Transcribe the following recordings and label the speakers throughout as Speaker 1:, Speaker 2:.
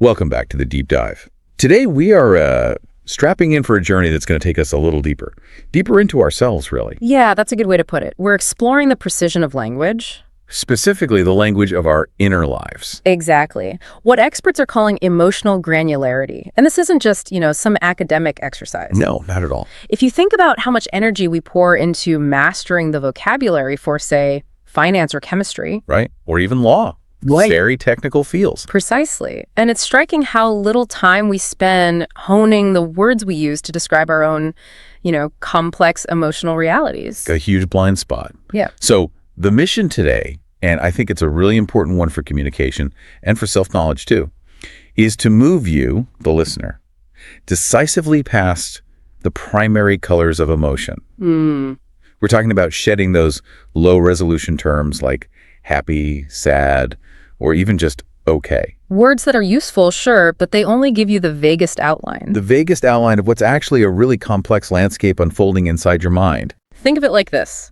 Speaker 1: Welcome back to the Deep Dive. Today we are strapping in for a journey that's going to take us a little deeper into ourselves, really.
Speaker 2: Yeah, that's a good way to put it. We're exploring the precision of language.
Speaker 1: Specifically, the language of our inner lives.
Speaker 2: Exactly. What experts are calling emotional granularity. And this isn't just, some academic exercise.
Speaker 1: No, not at all.
Speaker 2: If you think about how much energy we pour into mastering the vocabulary for, say, finance or chemistry.
Speaker 1: Right? Or even law.
Speaker 2: Right.
Speaker 1: Very technical fields.
Speaker 2: Precisely. And it's striking how little time we spend honing the words we use to describe our own, complex emotional realities.
Speaker 1: A huge blind spot.
Speaker 2: Yeah.
Speaker 1: So the mission today, and I think it's a really important one for communication and for self-knowledge too, is to move you, the listener, decisively past the primary colors of emotion. We're talking about shedding those low-resolution terms like happy, sad, or even just okay.
Speaker 2: Words that are useful, sure, but they only give you the vaguest outline.
Speaker 1: The vaguest outline of what's actually a really complex landscape unfolding inside your mind.
Speaker 2: Think of it like this.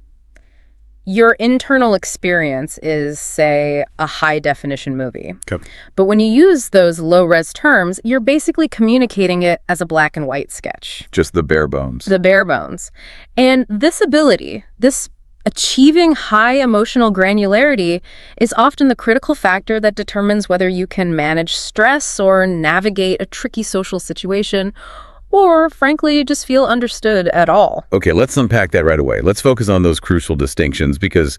Speaker 2: Your internal experience is, say, a high-definition movie.
Speaker 1: Okay.
Speaker 2: But when you use those low-res terms, you're basically communicating it as a black and white sketch.
Speaker 1: Just the bare bones.
Speaker 2: The bare bones. And this ability, this achieving high emotional granularity, is often the critical factor that determines whether you can manage stress or navigate a tricky social situation, or, frankly, just feel understood at all.
Speaker 1: Okay, let's unpack that right away. Let's focus on those crucial distinctions because,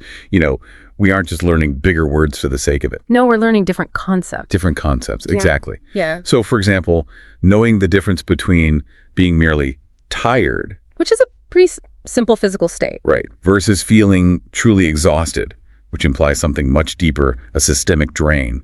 Speaker 1: we aren't just learning bigger words for the sake of it.
Speaker 2: No, we're learning different concepts.
Speaker 1: Different concepts, exactly.
Speaker 2: Yeah.
Speaker 1: So, for example, knowing the difference between being merely tired,
Speaker 2: which is a pretty simple physical state.
Speaker 1: right, versus feeling truly exhausted, which implies something much deeper, a systemic drain,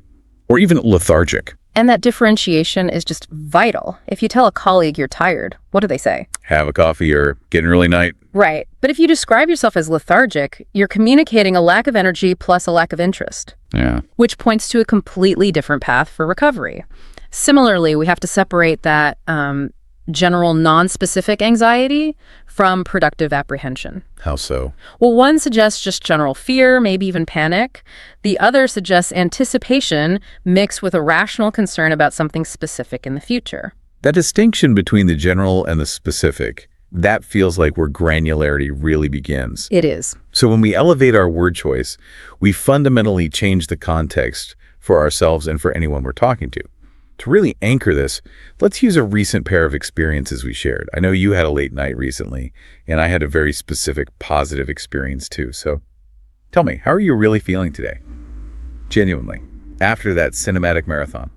Speaker 1: or even lethargic.
Speaker 2: And that differentiation is just vital. If you tell a colleague you're tired, what do they say?
Speaker 1: Have a coffee or get an early night.
Speaker 2: Right. But if you describe yourself as lethargic, you're communicating a lack of energy plus a lack of interest.
Speaker 1: Yeah.
Speaker 2: Which points to a completely different path for recovery. Similarly, we have to separate that general non-specific anxiety from productive apprehension.
Speaker 1: How so?
Speaker 2: Well, one suggests just general fear, maybe even panic. The other suggests anticipation mixed with a rational concern about something specific in the future.
Speaker 1: That distinction between the general and the specific, that feels like where granularity really begins.
Speaker 2: It is.
Speaker 1: So when we elevate our word choice, we fundamentally change the context for ourselves and for anyone we're talking to. To really anchor this, let's use a recent pair of experiences we shared. I know you had a late night recently, and I had a very specific positive experience too. So tell me, how are you really feeling today? Genuinely, after that cinematic marathon.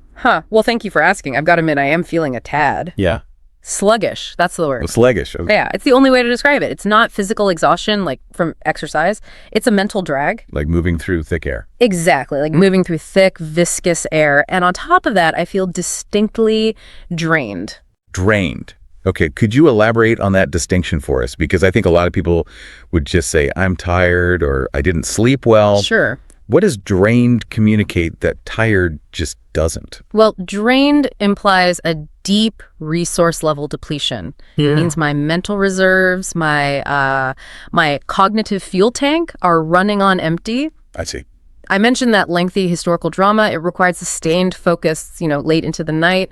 Speaker 2: Well, thank you for asking. I've got to admit, I am feeling a tad.
Speaker 1: Yeah.
Speaker 2: Sluggish. That's the word.
Speaker 1: Sluggish. Okay.
Speaker 2: Yeah, it's the only way to describe it. It's not physical exhaustion, like from exercise. It's a mental drag.
Speaker 1: Like moving through thick air.
Speaker 2: Exactly, like moving through thick, viscous air. And on top of that, I feel distinctly drained.
Speaker 1: Drained. Okay, could you elaborate on that distinction for us? Because I think a lot of people would just say, I'm tired or I didn't sleep well.
Speaker 2: Sure.
Speaker 1: What does drained communicate that tired just doesn't?
Speaker 2: Well, drained implies a deep resource level depletion.
Speaker 1: Yeah.
Speaker 2: It means my mental reserves, my cognitive fuel tank are running on empty.
Speaker 1: I see.
Speaker 2: I mentioned that lengthy historical drama. It required sustained focus, late into the night.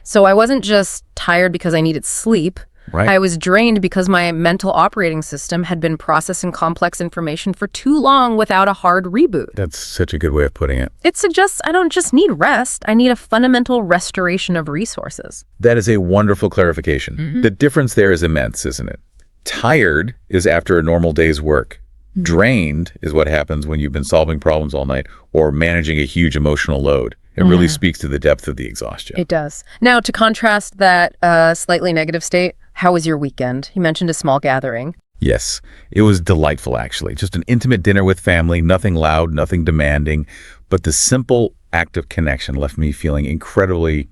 Speaker 2: So I wasn't just tired because I needed sleep.
Speaker 1: Right.
Speaker 2: I was drained because my mental operating system had been processing complex information for too long without a hard reboot.
Speaker 1: That's such a good way of putting it.
Speaker 2: It suggests I don't just need rest, I need a fundamental restoration of resources.
Speaker 1: That is a wonderful clarification. Mm-hmm. The difference there is immense, isn't it? Tired is after a normal day's work. Mm-hmm. Drained is what happens when you've been solving problems all night or managing a huge emotional load. It really speaks to the depth of the exhaustion.
Speaker 2: It does. Now, to contrast that slightly negative state, how was your weekend? You mentioned a small gathering.
Speaker 1: Yes, it was delightful, actually. Just an intimate dinner with family, nothing loud, nothing demanding. But the simple act of connection left me feeling incredibly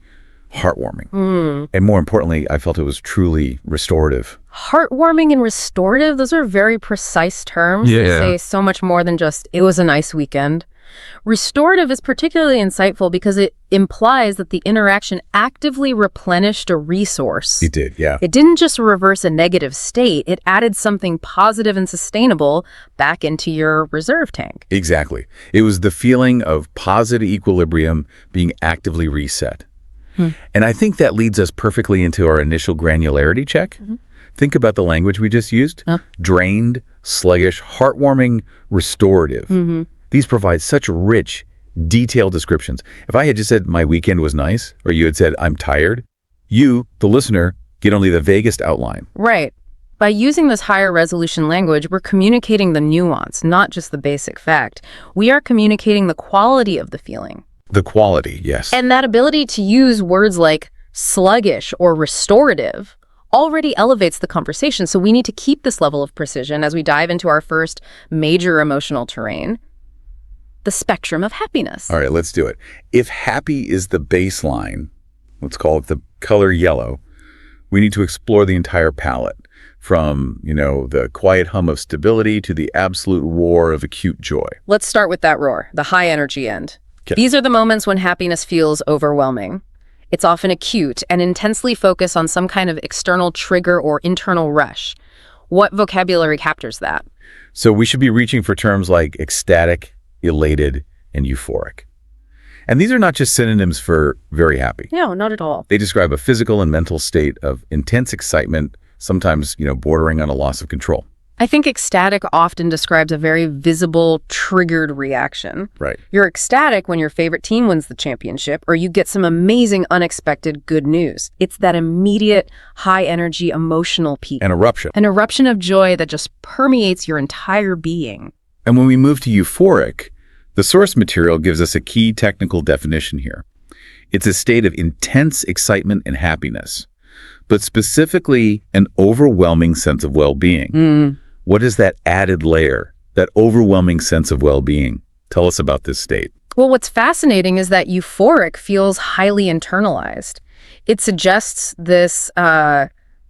Speaker 1: heartwarming. And more importantly, I felt it was truly restorative.
Speaker 2: Heartwarming and restorative, those are very precise terms.
Speaker 1: Yeah.
Speaker 2: They say so much more than just, it was a nice weekend. Restorative is particularly insightful because it implies that the interaction actively replenished a resource.
Speaker 1: It did, yeah.
Speaker 2: It didn't just reverse a negative state, it added something positive and sustainable back into your reserve tank.
Speaker 1: Exactly. It was the feeling of positive equilibrium being actively reset. And I think that leads us perfectly into our initial granularity check. Think about the language we just used. Drained, sluggish, heartwarming, restorative. These provide such rich, detailed descriptions. If I had just said my weekend was nice, or you had said I'm tired, you, the listener, get only the vaguest outline.
Speaker 2: Right. By using this higher resolution language, we're communicating the nuance, not just the basic fact. We are communicating the quality of the feeling.
Speaker 1: The quality, yes.
Speaker 2: And that ability to use words like sluggish or restorative already elevates the conversation. So we need to keep this level of precision as we dive into our first major emotional terrain, the spectrum of happiness.
Speaker 1: All right, let's do it. If happy is the baseline, let's call it the color yellow, we need to explore the entire palette. From, the quiet hum of stability to the absolute roar of acute joy.
Speaker 2: Let's start with that roar, the high energy end.
Speaker 1: Okay.
Speaker 2: These are the moments when happiness feels overwhelming. It's often acute and intensely focused on some kind of external trigger or internal rush. What vocabulary captures that?
Speaker 1: So we should be reaching for terms like ecstatic, elated, and euphoric. And these are not just synonyms for very happy.
Speaker 2: No, not at all.
Speaker 1: They describe a physical and mental state of intense excitement, sometimes, bordering on a loss of control.
Speaker 2: I think ecstatic often describes a very visible, triggered reaction.
Speaker 1: Right.
Speaker 2: You're ecstatic when your favorite team wins the championship or you get some amazing, unexpected good news. It's that immediate, high-energy, emotional peak.
Speaker 1: An eruption.
Speaker 2: An eruption of joy that just permeates your entire being.
Speaker 1: And when we move to euphoric, the source material gives us a key technical definition here. It's a state of intense excitement and happiness, but specifically an overwhelming sense of well-being. What is that added layer, that overwhelming sense of well-being? Tell us about this state.
Speaker 2: Well, what's fascinating is that euphoric feels highly internalized. It suggests this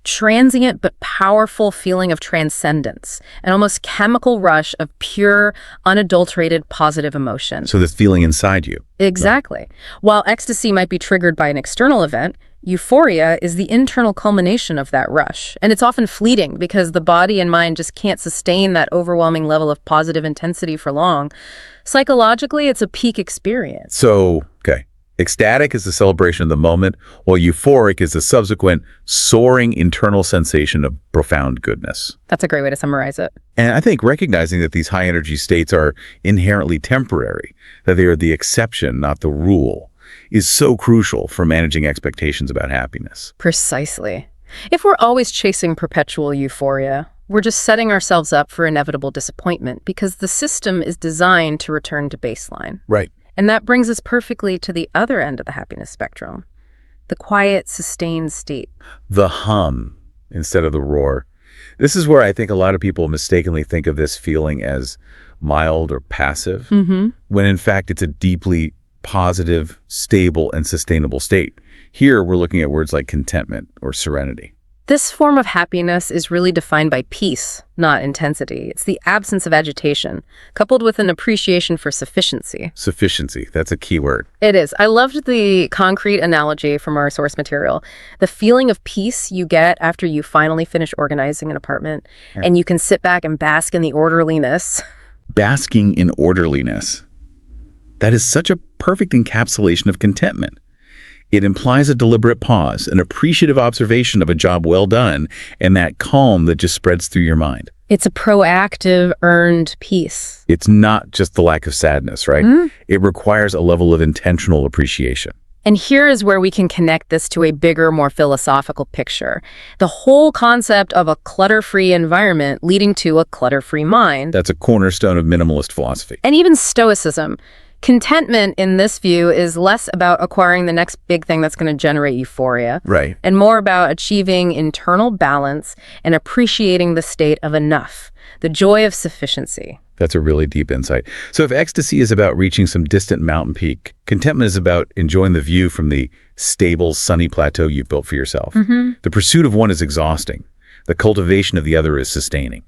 Speaker 2: transient but powerful feeling of transcendence, an almost chemical rush of pure, unadulterated positive emotion.
Speaker 1: So this feeling inside you.
Speaker 2: Exactly. Right. While ecstasy might be triggered by an external event, euphoria is the internal culmination of that rush. And it's often fleeting because the body and mind just can't sustain that overwhelming level of positive intensity for long. Psychologically, it's a peak experience.
Speaker 1: So, ecstatic is the celebration of the moment, while euphoric is the subsequent soaring internal sensation of profound goodness.
Speaker 2: That's a great way to summarize it.
Speaker 1: And I think recognizing that these high energy states are inherently temporary, that they are the exception, not the rule, is so crucial for managing expectations about happiness.
Speaker 2: Precisely. If we're always chasing perpetual euphoria, we're just setting ourselves up for inevitable disappointment because the system is designed to return to baseline.
Speaker 1: Right.
Speaker 2: And that brings us perfectly to the other end of the happiness spectrum, the quiet, sustained state.
Speaker 1: The hum instead of the roar. This is where I think a lot of people mistakenly think of this feeling as mild or passive, when in fact it's a deeply positive, stable, and sustainable state. Here we're looking at words like contentment or serenity.
Speaker 2: This form of happiness is really defined by peace, not intensity. It's the absence of agitation, coupled with an appreciation for sufficiency.
Speaker 1: Sufficiency, that's a key word.
Speaker 2: It is. I loved the concrete analogy from our source material. The feeling of peace you get after you finally finish organizing an apartment, and you can sit back and bask in the orderliness.
Speaker 1: Basking in orderliness. That is such a perfect encapsulation of contentment. It implies a deliberate pause, an appreciative observation of a job well done, and that calm that just spreads through your mind.
Speaker 2: It's a proactive, earned peace.
Speaker 1: It's not just the lack of sadness, right? It requires a level of intentional appreciation.
Speaker 2: And here is where we can connect this to a bigger, more philosophical picture. The whole concept of a clutter-free environment leading to a clutter-free mind.
Speaker 1: That's a cornerstone of minimalist philosophy.
Speaker 2: And even Stoicism. Contentment in this view is less about acquiring the next big thing that's going to generate euphoria.
Speaker 1: Right.
Speaker 2: And more about achieving internal balance and appreciating the state of enough, the joy of sufficiency.
Speaker 1: That's a really deep insight. So if ecstasy is about reaching some distant mountain peak, contentment is about enjoying the view from the stable, sunny plateau you've built for yourself. The pursuit of one is exhausting. The cultivation of the other is sustaining.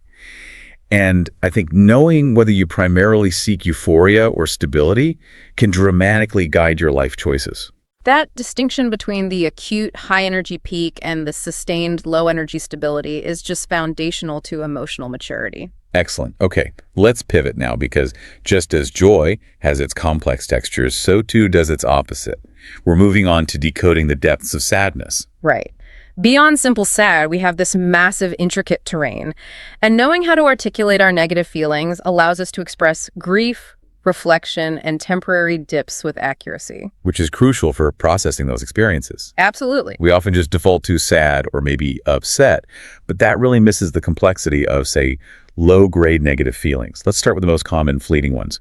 Speaker 1: And I think knowing whether you primarily seek euphoria or stability can dramatically guide your life choices.
Speaker 2: That distinction between the acute high-energy peak and the sustained low-energy stability is just foundational to emotional maturity.
Speaker 1: Excellent. Okay, let's pivot now because just as joy has its complex textures, so too does its opposite. We're moving on to decoding the depths of sadness.
Speaker 2: Right. Beyond simple sad, we have this massive, intricate terrain. And knowing how to articulate our negative feelings allows us to express grief, reflection, and temporary dips with accuracy.
Speaker 1: Which is crucial for processing those experiences.
Speaker 2: Absolutely.
Speaker 1: We often just default to sad or maybe upset, but that really misses the complexity of, say, low-grade negative feelings. Let's start with the most common fleeting ones.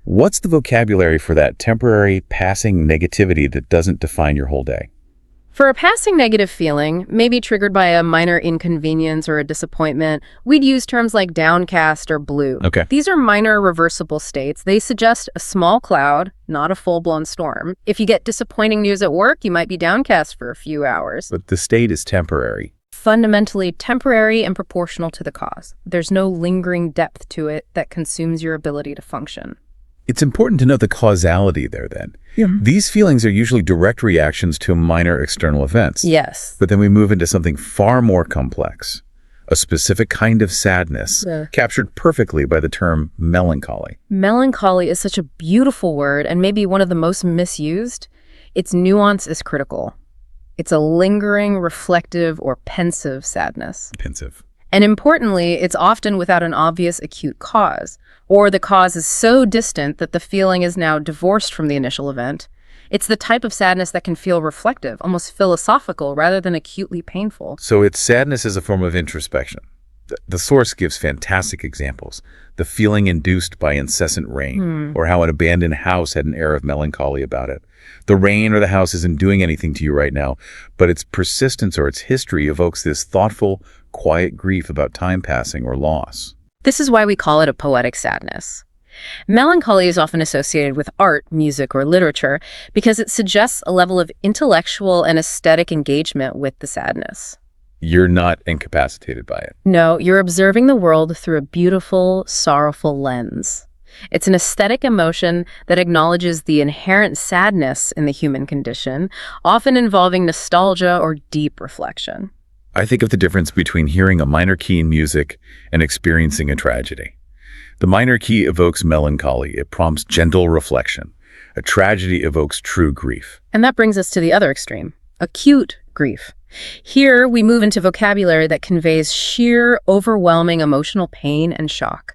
Speaker 1: What's the vocabulary for that temporary, passing negativity that doesn't define your whole day?
Speaker 2: For a passing negative feeling, maybe triggered by a minor inconvenience or a disappointment, we'd use terms like downcast or blue.
Speaker 1: Okay.
Speaker 2: These are minor reversible states. They suggest a small cloud, not a full-blown storm. If you get disappointing news at work, you might be downcast for a few hours.
Speaker 1: But the state is temporary.
Speaker 2: Fundamentally temporary and proportional to the cause. There's no lingering depth to it that consumes your ability to function.
Speaker 1: It's important to note the causality there then.
Speaker 2: Yeah.
Speaker 1: These feelings are usually direct reactions to minor external events.
Speaker 2: Yes.
Speaker 1: But then we move into something far more complex, a specific kind of sadness, captured perfectly by the term melancholy.
Speaker 2: Melancholy is such a beautiful word and maybe one of the most misused. Its nuance is critical. It's a lingering, reflective, or pensive sadness.
Speaker 1: Pensive.
Speaker 2: And importantly, it's often without an obvious acute cause, or the cause is so distant that the feeling is now divorced from the initial event. It's the type of sadness that can feel reflective, almost philosophical, rather than acutely painful.
Speaker 1: So its sadness is a form of introspection. The source gives fantastic examples. The feeling induced by incessant rain, or how an abandoned house had an air of melancholy about it. The rain or the house isn't doing anything to you right now, but its persistence or its history evokes this thoughtful, quiet grief about time passing or loss.
Speaker 2: This is why we call it a poetic sadness. Melancholy is often associated with art, music, or literature because it suggests a level of intellectual and aesthetic engagement with the sadness.
Speaker 1: You're not incapacitated by it.
Speaker 2: No, you're observing the world through a beautiful, sorrowful lens. It's an aesthetic emotion that acknowledges the inherent sadness in the human condition, often involving nostalgia or deep reflection.
Speaker 1: I think of the difference between hearing a minor key in music and experiencing a tragedy. The minor key evokes melancholy. It prompts gentle reflection. A tragedy evokes true grief.
Speaker 2: And that brings us to the other extreme, acute grief. Here, we move into vocabulary that conveys sheer, overwhelming emotional pain and shock.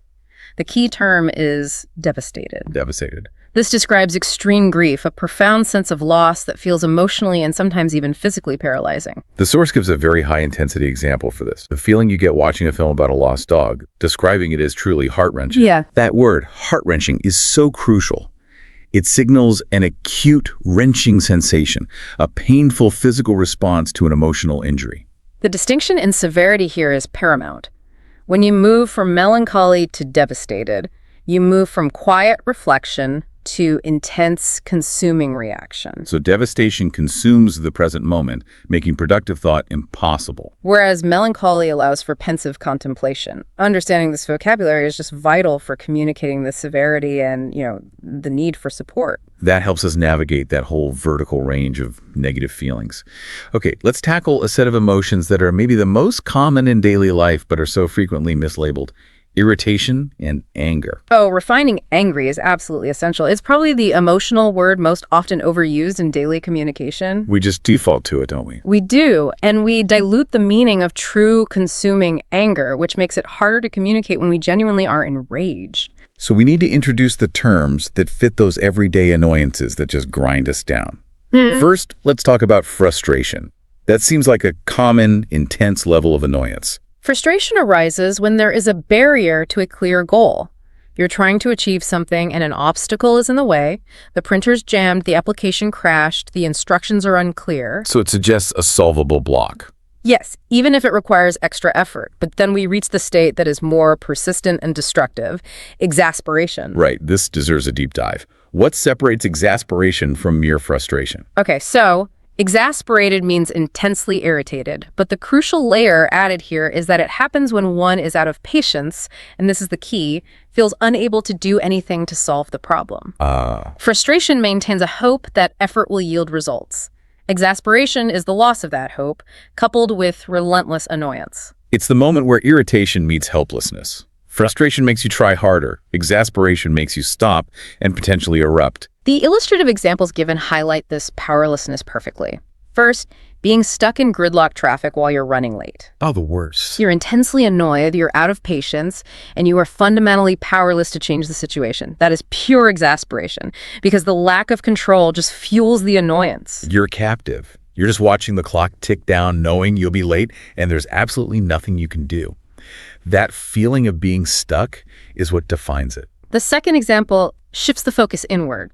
Speaker 2: The key term is devastated.
Speaker 1: Devastated.
Speaker 2: This describes extreme grief, a profound sense of loss that feels emotionally and sometimes even physically paralyzing.
Speaker 1: The source gives a very high-intensity example for this. The feeling you get watching a film about a lost dog, describing it as truly heart-wrenching.
Speaker 2: Yeah.
Speaker 1: That word, heart-wrenching, is so crucial. It signals an acute, wrenching sensation, a painful physical response to an emotional injury.
Speaker 2: The distinction in severity here is paramount. When you move from melancholy to devastated, you move from quiet reflection to intense, consuming reaction.
Speaker 1: So devastation consumes the present moment, making productive thought impossible.
Speaker 2: Whereas melancholy allows for pensive contemplation. Understanding this vocabulary is just vital for communicating the severity and, the need for support.
Speaker 1: That helps us navigate that whole vertical range of negative feelings. Okay, let's tackle a set of emotions that are maybe the most common in daily life but are so frequently mislabeled. Irritation and anger.
Speaker 2: Oh, refining angry is absolutely essential. It's probably the emotional word most often overused in daily communication.
Speaker 1: We just default to it, don't we?
Speaker 2: We do, and we dilute the meaning of true consuming anger, which makes it harder to communicate when we genuinely are enraged.
Speaker 1: So we need to introduce the terms that fit those everyday annoyances that just grind us down. First, let's talk about frustration. That seems like a common, intense level of annoyance.
Speaker 2: Frustration arises when there is a barrier to a clear goal. You're trying to achieve something and an obstacle is in the way, the printer's jammed, the application crashed, the instructions are unclear.
Speaker 1: So it suggests a solvable block.
Speaker 2: Yes, even if it requires extra effort. But then we reach the state that is more persistent and destructive, exasperation.
Speaker 1: Right, this deserves a deep dive. What separates exasperation from mere frustration?
Speaker 2: Okay, so Exasperated means intensely irritated, but the crucial layer added here is that it happens when one is out of patience, and this is the key, feels unable to do anything to solve the problem. Frustration maintains a hope that effort will yield results. Exasperation is the loss of that hope, coupled with relentless annoyance.
Speaker 1: It's the moment where irritation meets helplessness. Frustration makes you try harder. Exasperation makes you stop and potentially erupt.
Speaker 2: The illustrative examples given highlight this powerlessness perfectly. First, being stuck in gridlock traffic while you're running late.
Speaker 1: Oh, the worst.
Speaker 2: You're intensely annoyed, you're out of patience, and you are fundamentally powerless to change the situation. That is pure exasperation, because the lack of control just fuels the annoyance.
Speaker 1: You're captive. You're just watching the clock tick down, knowing you'll be late, and there's absolutely nothing you can do. That feeling of being stuck is what defines it.
Speaker 2: The second example shifts the focus inward.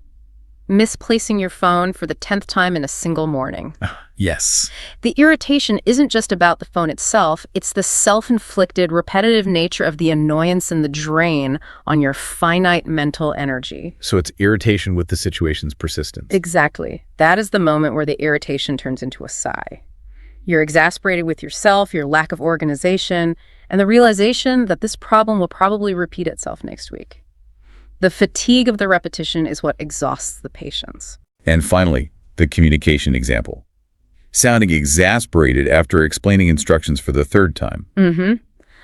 Speaker 2: Misplacing your phone for the 10th time in a single morning.
Speaker 1: Yes.
Speaker 2: The irritation isn't just about the phone itself, it's the self-inflicted, repetitive nature of the annoyance and the drain on your finite mental energy.
Speaker 1: So it's irritation with the situation's persistence.
Speaker 2: Exactly. That is the moment where the irritation turns into a sigh. You're exasperated with yourself, your lack of organization, and the realization that this problem will probably repeat itself next week. The fatigue of the repetition is what exhausts the patience.
Speaker 1: And finally, the communication example. Sounding exasperated after explaining instructions for the third time.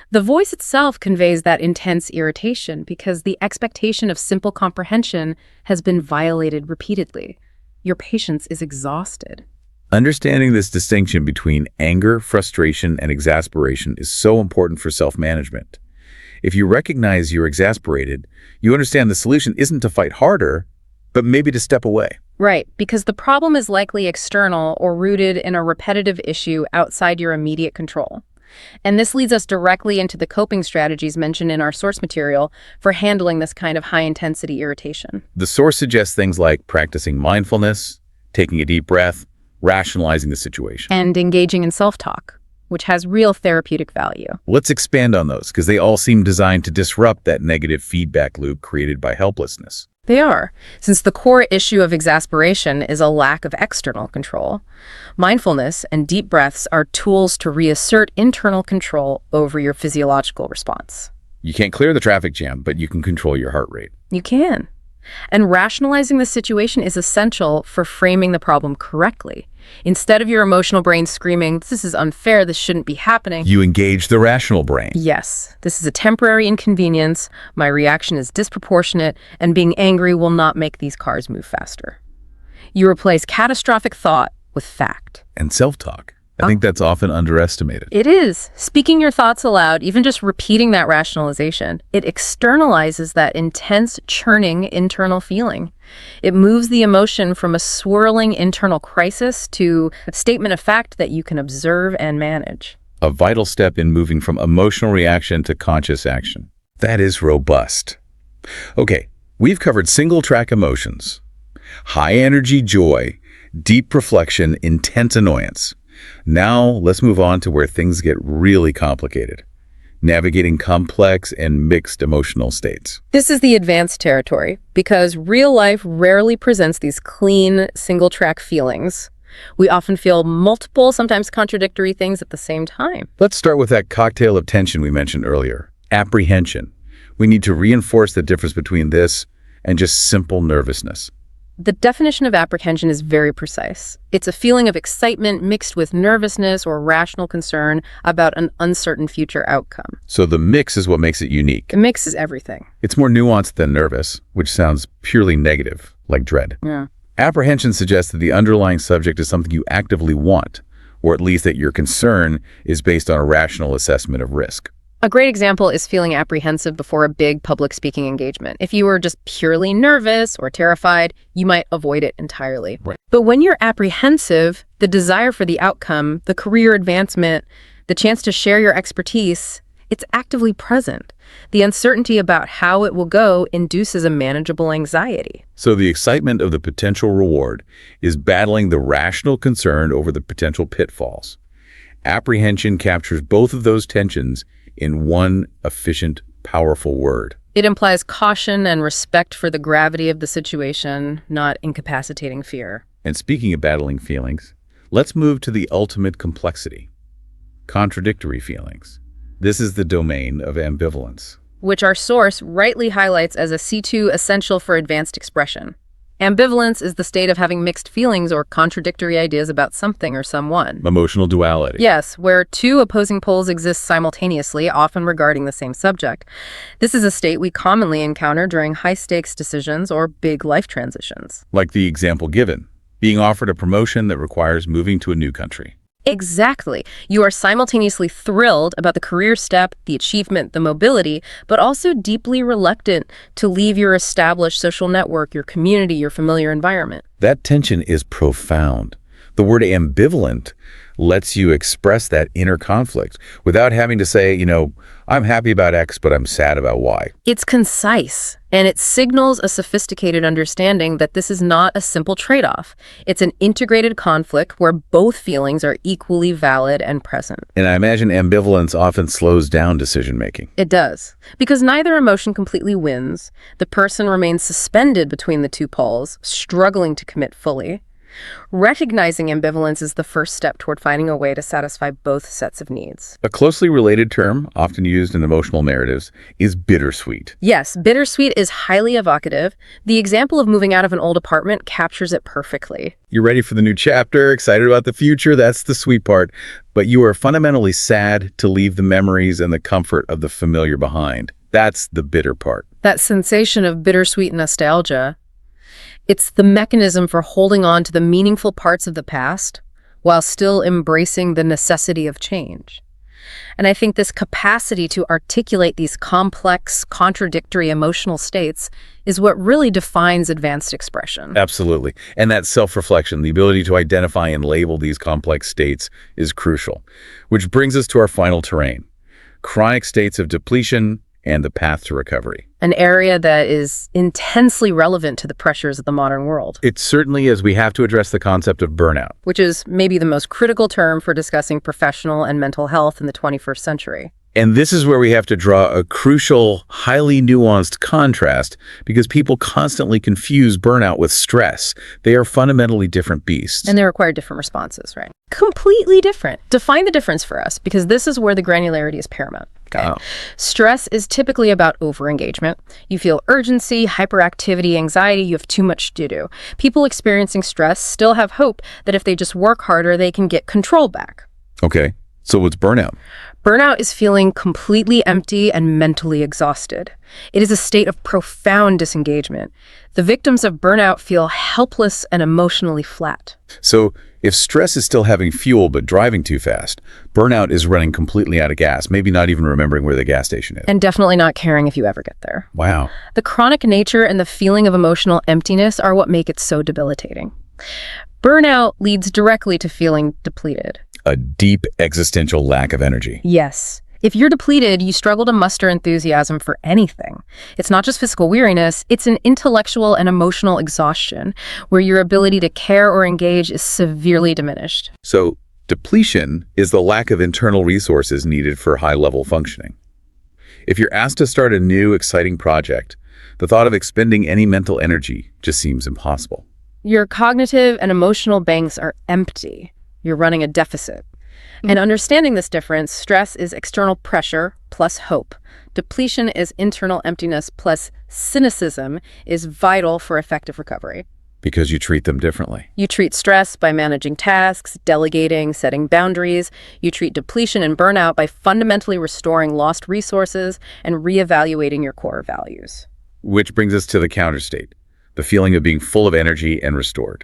Speaker 2: The voice itself conveys that intense irritation because the expectation of simple comprehension has been violated repeatedly. Your patience is exhausted.
Speaker 1: Understanding this distinction between anger, frustration, and exasperation is so important for self-management. If you recognize you're exasperated, you understand the solution isn't to fight harder, but maybe to step away.
Speaker 2: Right, because the problem is likely external or rooted in a repetitive issue outside your immediate control. And this leads us directly into the coping strategies mentioned in our source material for handling this kind of high-intensity irritation.
Speaker 1: The source suggests things like practicing mindfulness, taking a deep breath, rationalizing the situation.
Speaker 2: And engaging in self-talk, which has real therapeutic value.
Speaker 1: Let's expand on those, because they all seem designed to disrupt that negative feedback loop created by helplessness.
Speaker 2: They are, since the core issue of exasperation is a lack of external control. Mindfulness and deep breaths are tools to reassert internal control over your physiological response.
Speaker 1: You can't clear the traffic jam, but you can control your heart rate.
Speaker 2: You can. And rationalizing the situation is essential for framing the problem correctly. Instead of your emotional brain screaming, "This is unfair, this shouldn't be happening,"
Speaker 1: You engage the rational brain.
Speaker 2: yes, this is a temporary inconvenience, my reaction is disproportionate, and being angry will not make these cars move faster. You replace catastrophic thought with fact.
Speaker 1: And self-talk. I think that's often underestimated.
Speaker 2: It is. Speaking your thoughts aloud, even just repeating that rationalization, it externalizes that intense, churning internal feeling. It moves the emotion from a swirling internal crisis to a statement of fact that you can observe and manage.
Speaker 1: A vital step in moving from emotional reaction to conscious action. That is robust. Okay, we've covered single-track emotions, high-energy joy, deep reflection, intense annoyance. Now, let's move on to where things get really complicated. Navigating complex and mixed emotional states.
Speaker 2: This is the advanced territory because real life rarely presents these clean, single-track feelings. We often feel multiple, sometimes contradictory things at the same time.
Speaker 1: Let's start with that cocktail of tension we mentioned earlier, apprehension. We need to reinforce the difference between this and just simple nervousness.
Speaker 2: The definition of apprehension is very precise. It's a feeling of excitement mixed with nervousness or rational concern about an uncertain future outcome.
Speaker 1: So the mix is what makes it unique.
Speaker 2: The mix is everything.
Speaker 1: It's more nuanced than nervous, which sounds purely negative, like dread.
Speaker 2: Yeah.
Speaker 1: Apprehension suggests that the underlying subject is something you actively want, or at least that your concern is based on a rational assessment of risk.
Speaker 2: A great example is feeling apprehensive before a big public speaking engagement. If you were just purely nervous or terrified, you might avoid it entirely.
Speaker 1: Right.
Speaker 2: But when you're apprehensive, the desire for the outcome, the career advancement, the chance to share your expertise, it's actively present. The uncertainty about how it will go induces a manageable anxiety.
Speaker 1: So the excitement of the potential reward is battling the rational concern over the potential pitfalls. Apprehension captures both of those tensions in one efficient, powerful word.
Speaker 2: It implies caution and respect for the gravity of the situation, not incapacitating fear.
Speaker 1: And speaking of battling feelings, Let's move to the ultimate complexity: contradictory feelings. This is the domain of ambivalence.
Speaker 2: Which our source rightly highlights as a C2 essential for advanced expression. Ambivalence is the state of having mixed feelings or contradictory ideas about something or someone.
Speaker 1: Emotional duality.
Speaker 2: Yes, where two opposing poles exist simultaneously, often regarding the same subject. This is a state we commonly encounter during high-stakes decisions or big life transitions.
Speaker 1: Like the example given, being offered a promotion that requires moving to a new country.
Speaker 2: Exactly. You are simultaneously thrilled about the career step, the achievement, the mobility, but also deeply reluctant to leave your established social network, your community, your familiar environment.
Speaker 1: That tension is profound. The word ambivalent lets you express that inner conflict without having to say, I'm happy about X, but I'm sad about Y.
Speaker 2: It's concise, and it signals a sophisticated understanding that this is not a simple trade-off. It's an integrated conflict where both feelings are equally valid and present.
Speaker 1: And I imagine ambivalence often slows down decision-making.
Speaker 2: It does, because neither emotion completely wins. The person remains suspended between the two poles, struggling to commit fully. Recognizing ambivalence is the first step toward finding a way to satisfy both sets of needs.
Speaker 1: A closely related term, often used in emotional narratives, is bittersweet.
Speaker 2: Yes, bittersweet is highly evocative. The example of moving out of an old apartment captures it perfectly.
Speaker 1: You're ready for the new chapter, excited about the future, that's the sweet part. But you are fundamentally sad to leave the memories and the comfort of the familiar behind. That's the bitter part.
Speaker 2: That sensation of bittersweet nostalgia, it's the mechanism for holding on to the meaningful parts of the past while still embracing the necessity of change. And I think this capacity to articulate these complex, contradictory emotional states is what really defines advanced expression.
Speaker 1: Absolutely. And that self-reflection, the ability to identify and label these complex states, is crucial. Which brings us to our final terrain: chronic states of depletion and the path to recovery.
Speaker 2: An area that is intensely relevant to the pressures of the modern world.
Speaker 1: It certainly is. We have to address the concept of burnout.
Speaker 2: Which is maybe the most critical term for discussing professional and mental health in the 21st century.
Speaker 1: And this is where we have to draw a crucial, highly nuanced contrast, because people constantly confuse burnout with stress. They are fundamentally different beasts.
Speaker 2: And they require different responses, right? Completely different. Define the difference for us, because this is where the granularity is paramount. Okay.
Speaker 1: Oh.
Speaker 2: Stress is typically about overengagement. You feel urgency, hyperactivity, anxiety, you have too much to do. People experiencing stress still have hope that if they just work harder, they can get control back.
Speaker 1: Okay, so what's burnout?
Speaker 2: Burnout is feeling completely empty and mentally exhausted. It is a state of profound disengagement. The victims of burnout feel helpless and emotionally flat.
Speaker 1: So if stress is still having fuel but driving too fast, burnout is running completely out of gas, maybe not even remembering where the gas station is.
Speaker 2: And definitely not caring if you ever get there.
Speaker 1: Wow.
Speaker 2: The chronic nature and the feeling of emotional emptiness are what make it so debilitating. Burnout leads directly to feeling depleted.
Speaker 1: A deep existential lack of energy.
Speaker 2: Yes. If you're depleted, you struggle to muster enthusiasm for anything. It's not just physical weariness, it's an intellectual and emotional exhaustion where your ability to care or engage is severely diminished.
Speaker 1: So depletion is the lack of internal resources needed for high-level functioning. If you're asked to start a new, exciting project, the thought of expending any mental energy just seems impossible.
Speaker 2: Your cognitive and emotional banks are empty. You're running a deficit. And understanding this difference, stress is external pressure plus hope. Depletion is internal emptiness plus cynicism is vital for effective recovery.
Speaker 1: Because you treat them differently.
Speaker 2: You treat stress by managing tasks, delegating, setting boundaries. You treat depletion and burnout by fundamentally restoring lost resources and reevaluating your core values.
Speaker 1: Which brings us to the counter state, the feeling of being full of energy and restored.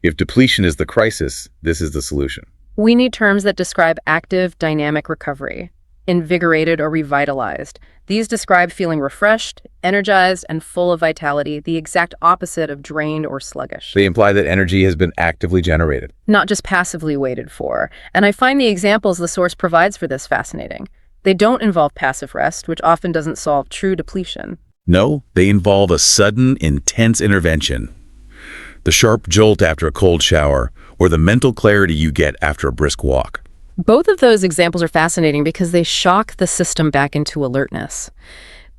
Speaker 1: If depletion is the crisis, this is the solution.
Speaker 2: We need terms that describe active, dynamic recovery, invigorated or revitalized. These describe feeling refreshed, energized, and full of vitality, the exact opposite of drained or sluggish.
Speaker 1: They imply that energy has been actively generated.
Speaker 2: Not just passively waited for. And I find the examples the source provides for this fascinating. They don't involve passive rest, which often doesn't solve true depletion.
Speaker 1: No, they involve a sudden, intense intervention. The sharp jolt after a cold shower, or the mental clarity you get after a brisk walk.
Speaker 2: Both of those examples are fascinating because they shock the system back into alertness.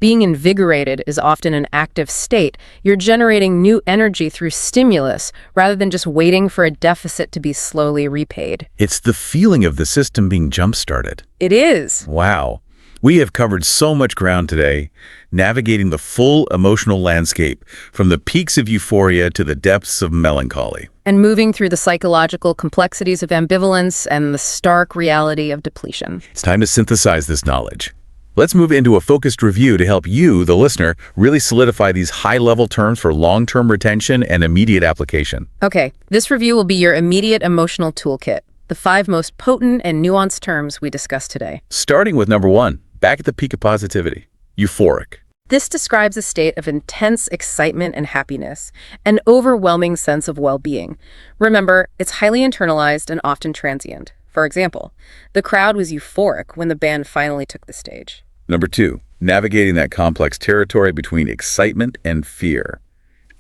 Speaker 2: Being invigorated is often an active state. You're generating new energy through stimulus rather than just waiting for a deficit to be slowly repaid.
Speaker 1: It's the feeling of the system being jump-started.
Speaker 2: It is.
Speaker 1: Wow. We have covered so much ground today, navigating the full emotional landscape, from the peaks of euphoria to the depths of melancholy.
Speaker 2: And moving through the psychological complexities of ambivalence and the stark reality of depletion.
Speaker 1: It's time to synthesize this knowledge. Let's move into a focused review to help you, the listener, really solidify these high-level terms for long-term retention and immediate application.
Speaker 2: Okay, this review will be your immediate emotional toolkit, the 5 most potent and nuanced terms we discussed today.
Speaker 1: Starting with number 1, back at the peak of positivity, euphoric.
Speaker 2: This describes a state of intense excitement and happiness, an overwhelming sense of well-being. Remember, it's highly internalized and often transient. For example, the crowd was euphoric when the band finally took the stage.
Speaker 1: Number 2, navigating that complex territory between excitement and fear,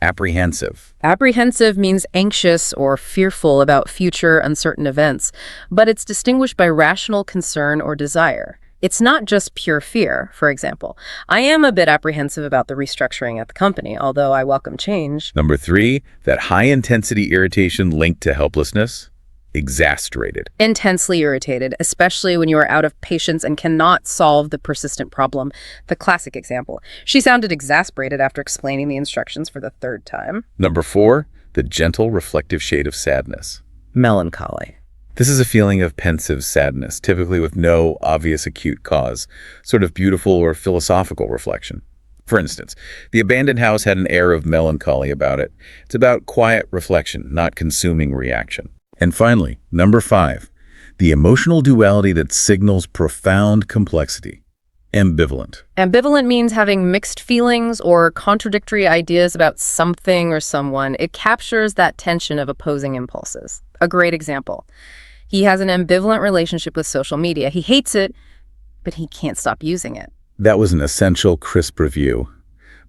Speaker 1: apprehensive.
Speaker 2: Apprehensive means anxious or fearful about future uncertain events, but it's distinguished by rational concern or desire. It's not just pure fear, for example. I am a bit apprehensive about the restructuring at the company, although I welcome change.
Speaker 1: Number 3, that high-intensity irritation linked to helplessness, exasperated.
Speaker 2: Intensely irritated, especially when you are out of patience and cannot solve the persistent problem. The classic example. She sounded exasperated after explaining the instructions for the 3rd time.
Speaker 1: Number 4, the gentle, reflective shade of sadness,
Speaker 2: Melancholy.
Speaker 1: This is a feeling of pensive sadness, typically with no obvious acute cause, sort of beautiful or philosophical reflection. For instance, the abandoned house had an air of melancholy about it. It's about quiet reflection, not consuming reaction. And finally, number 5, the emotional duality that signals profound complexity, ambivalent.
Speaker 2: Ambivalent means having mixed feelings or contradictory ideas about something or someone. It captures that tension of opposing impulses. A great example. He has an ambivalent relationship with social media. He hates it, but he can't stop using it.
Speaker 1: That was an essential, crisp review.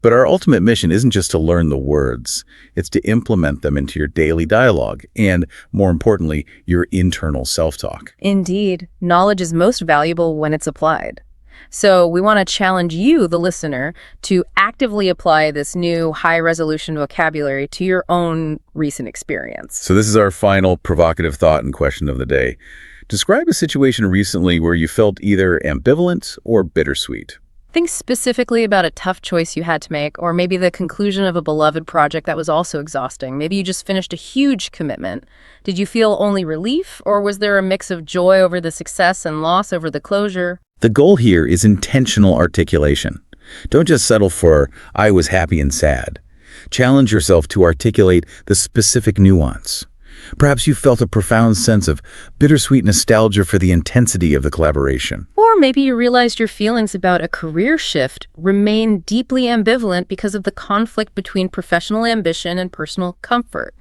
Speaker 1: But our ultimate mission isn't just to learn the words. It's to implement them into your daily dialogue and, more importantly, your internal self-talk.
Speaker 2: Indeed, knowledge is most valuable when it's applied. So we want to challenge you, the listener, to actively apply this new high-resolution vocabulary to your own recent experience.
Speaker 1: So this is our final provocative thought and question of the day. Describe a situation recently where you felt either ambivalent or bittersweet.
Speaker 2: Think specifically about a tough choice you had to make, or maybe the conclusion of a beloved project that was also exhausting. Maybe you just finished a huge commitment. Did you feel only relief, or was there a mix of joy over the success and loss over the closure?
Speaker 1: The goal here is intentional articulation. Don't just settle for, I was happy and sad. Challenge yourself to articulate the specific nuance. Perhaps you felt a profound sense of bittersweet nostalgia for the intensity of the collaboration.
Speaker 2: Or maybe you realized your feelings about a career shift remain deeply ambivalent because of the conflict between professional ambition and personal comfort.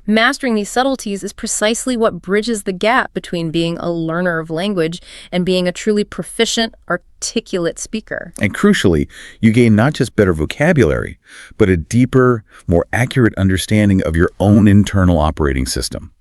Speaker 2: Mastering these subtleties is precisely what bridges the gap between being a learner of language and being a truly proficient, articulate speaker.
Speaker 1: And crucially, you gain not just better vocabulary, but a deeper, more accurate understanding of your own internal operating system.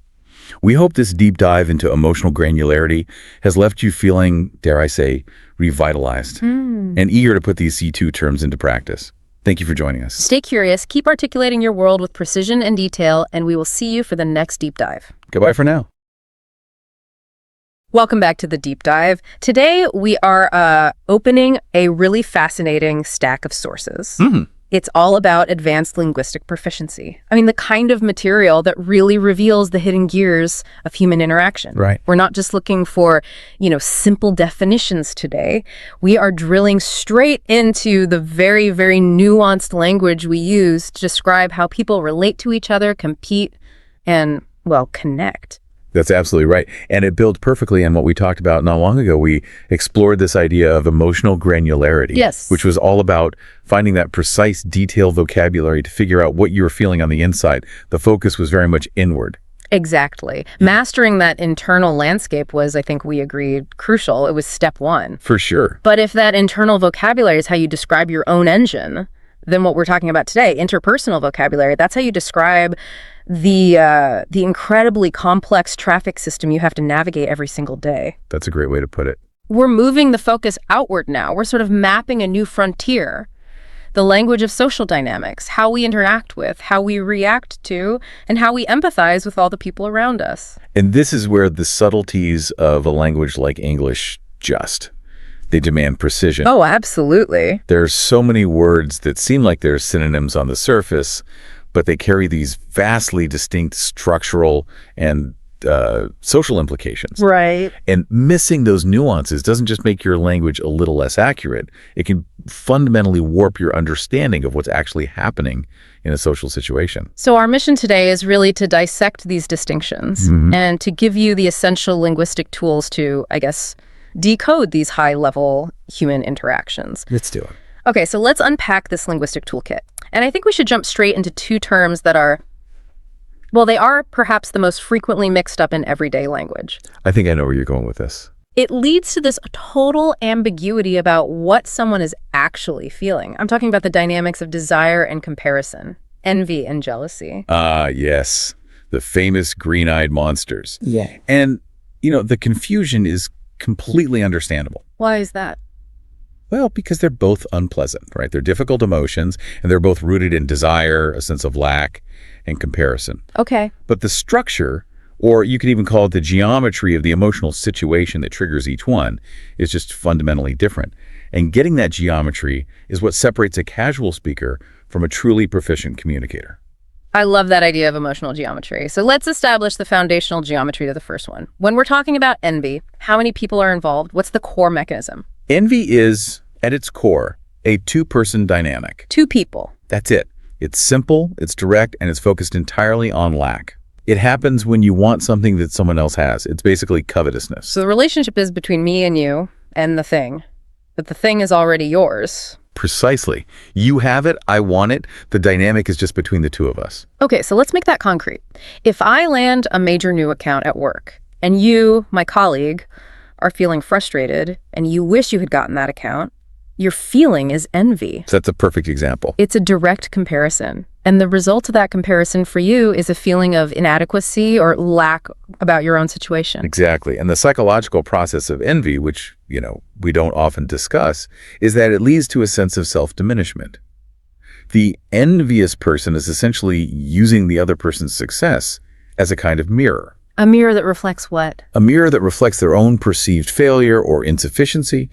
Speaker 1: We hope this deep dive into emotional granularity has left you feeling, dare I say, revitalized and eager to put these C2 terms into practice. Thank you for joining us.
Speaker 2: Stay curious, keep articulating your world with precision and detail, and we will see you for the next deep dive.
Speaker 1: Goodbye for now.
Speaker 2: Welcome back to the deep dive. Today we are opening a really fascinating stack of sources. It's all about advanced linguistic proficiency. I mean, the kind of material that really reveals the hidden gears of human interaction.
Speaker 1: Right.
Speaker 2: We're not just looking for, simple definitions today. We are drilling straight into the very, very nuanced language we use to describe how people relate to each other, compete, and, connect.
Speaker 1: That's absolutely right. And it builds perfectly on what we talked about not long ago. We explored this idea of emotional granularity,
Speaker 2: yes,
Speaker 1: which was all about finding that precise, detailed vocabulary to figure out what you were feeling on the inside. The focus was very much inward.
Speaker 2: Exactly. Mastering that internal landscape was, I think we agreed, crucial. It was step 1.
Speaker 1: For sure.
Speaker 2: But if that internal vocabulary is how you describe your own engine, then what we're talking about today, interpersonal vocabulary, that's how you describe the incredibly complex traffic system you have to navigate every single day.
Speaker 1: That's a great way to put it.
Speaker 2: we're moving the focus outward now. We're sort of mapping a new frontier. The language of social dynamics, how we interact with, how we react to, and how we empathize with all the people around us.
Speaker 1: And this is where the subtleties of a language like English they demand precision.
Speaker 2: Oh, absolutely.
Speaker 1: There's so many words that seem like they're synonyms on the surface, but they carry these vastly distinct structural and social implications.
Speaker 2: Right.
Speaker 1: And missing those nuances doesn't just make your language a little less accurate. It can fundamentally warp your understanding of what's actually happening in a social situation.
Speaker 2: So our mission today is really to dissect these distinctions and to give you the essential linguistic tools to, I guess, decode these high-level human interactions.
Speaker 1: Let's do it.
Speaker 2: Okay, so let's unpack this linguistic toolkit. And I think we should jump straight into two terms that are, well, they are perhaps the most frequently mixed up in everyday language.
Speaker 1: I think I know where you're going with this.
Speaker 2: It leads to this total ambiguity about what someone is actually feeling. I'm talking about the dynamics of desire and comparison, envy and jealousy.
Speaker 1: Yes. The famous green-eyed monsters.
Speaker 2: Yeah.
Speaker 1: And, the confusion is completely understandable.
Speaker 2: Why is that?
Speaker 1: Well, because they're both unpleasant, right? They're difficult emotions, and they're both rooted in desire, a sense of lack, and comparison.
Speaker 2: Okay.
Speaker 1: But the structure, or you could even call it the geometry of the emotional situation that triggers each one, is just fundamentally different. And getting that geometry is what separates a casual speaker from a truly proficient communicator.
Speaker 2: I love that idea of emotional geometry. So let's establish the foundational geometry to the first one. When we're talking about envy, how many people are involved? What's the core mechanism?
Speaker 1: Envy is, at its core, a two-person dynamic.
Speaker 2: Two people.
Speaker 1: That's it. It's simple, it's direct, and it's focused entirely on lack. It happens when you want something that someone else has. It's basically covetousness.
Speaker 2: So the relationship is between me and you and the thing, but the thing is already yours.
Speaker 1: Precisely. You have it, I want it. The dynamic is just between the two of us.
Speaker 2: Okay, so let's make that concrete. If I land a major new account at work, and you, my colleague, are feeling frustrated, and you wish you had gotten that account, your feeling is envy.
Speaker 1: So that's a perfect example.
Speaker 2: It's a direct comparison. And the result of that comparison for you is a feeling of inadequacy or lack about your own situation.
Speaker 1: Exactly. And the psychological process of envy, which, we don't often discuss, is that it leads to a sense of self-diminishment. The envious person is essentially using the other person's success as a kind of mirror.
Speaker 2: A mirror that reflects what?
Speaker 1: A mirror that reflects their own perceived failure or insufficiency.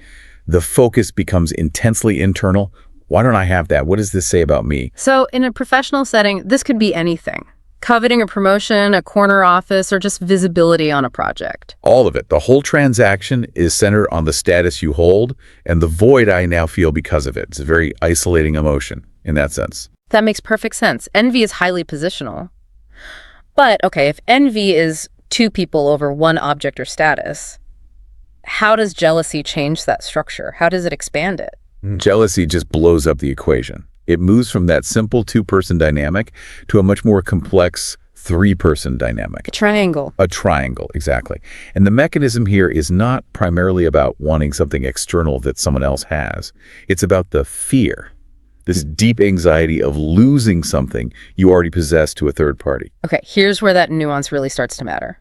Speaker 1: The focus becomes intensely internal. Why don't I have that? What does this say about me?
Speaker 2: So in a professional setting, this could be anything. Coveting a promotion, a corner office, or just visibility on a project.
Speaker 1: All of it. The whole transaction is centered on the status you hold and the void I now feel because of it. It's a very isolating emotion in that sense.
Speaker 2: That makes perfect sense. Envy is highly positional. But, okay, if envy is two people over one object or status, how does jealousy change that structure? How does it expand it?
Speaker 1: Jealousy just blows up the equation. It moves from that simple two-person dynamic to a much more complex three-person dynamic.
Speaker 2: A triangle.
Speaker 1: A triangle, exactly. And the mechanism here is not primarily about wanting something external that someone else has. It's about the fear, this deep anxiety of losing something you already possess to a third party.
Speaker 2: Okay, here's where that nuance really starts to matter.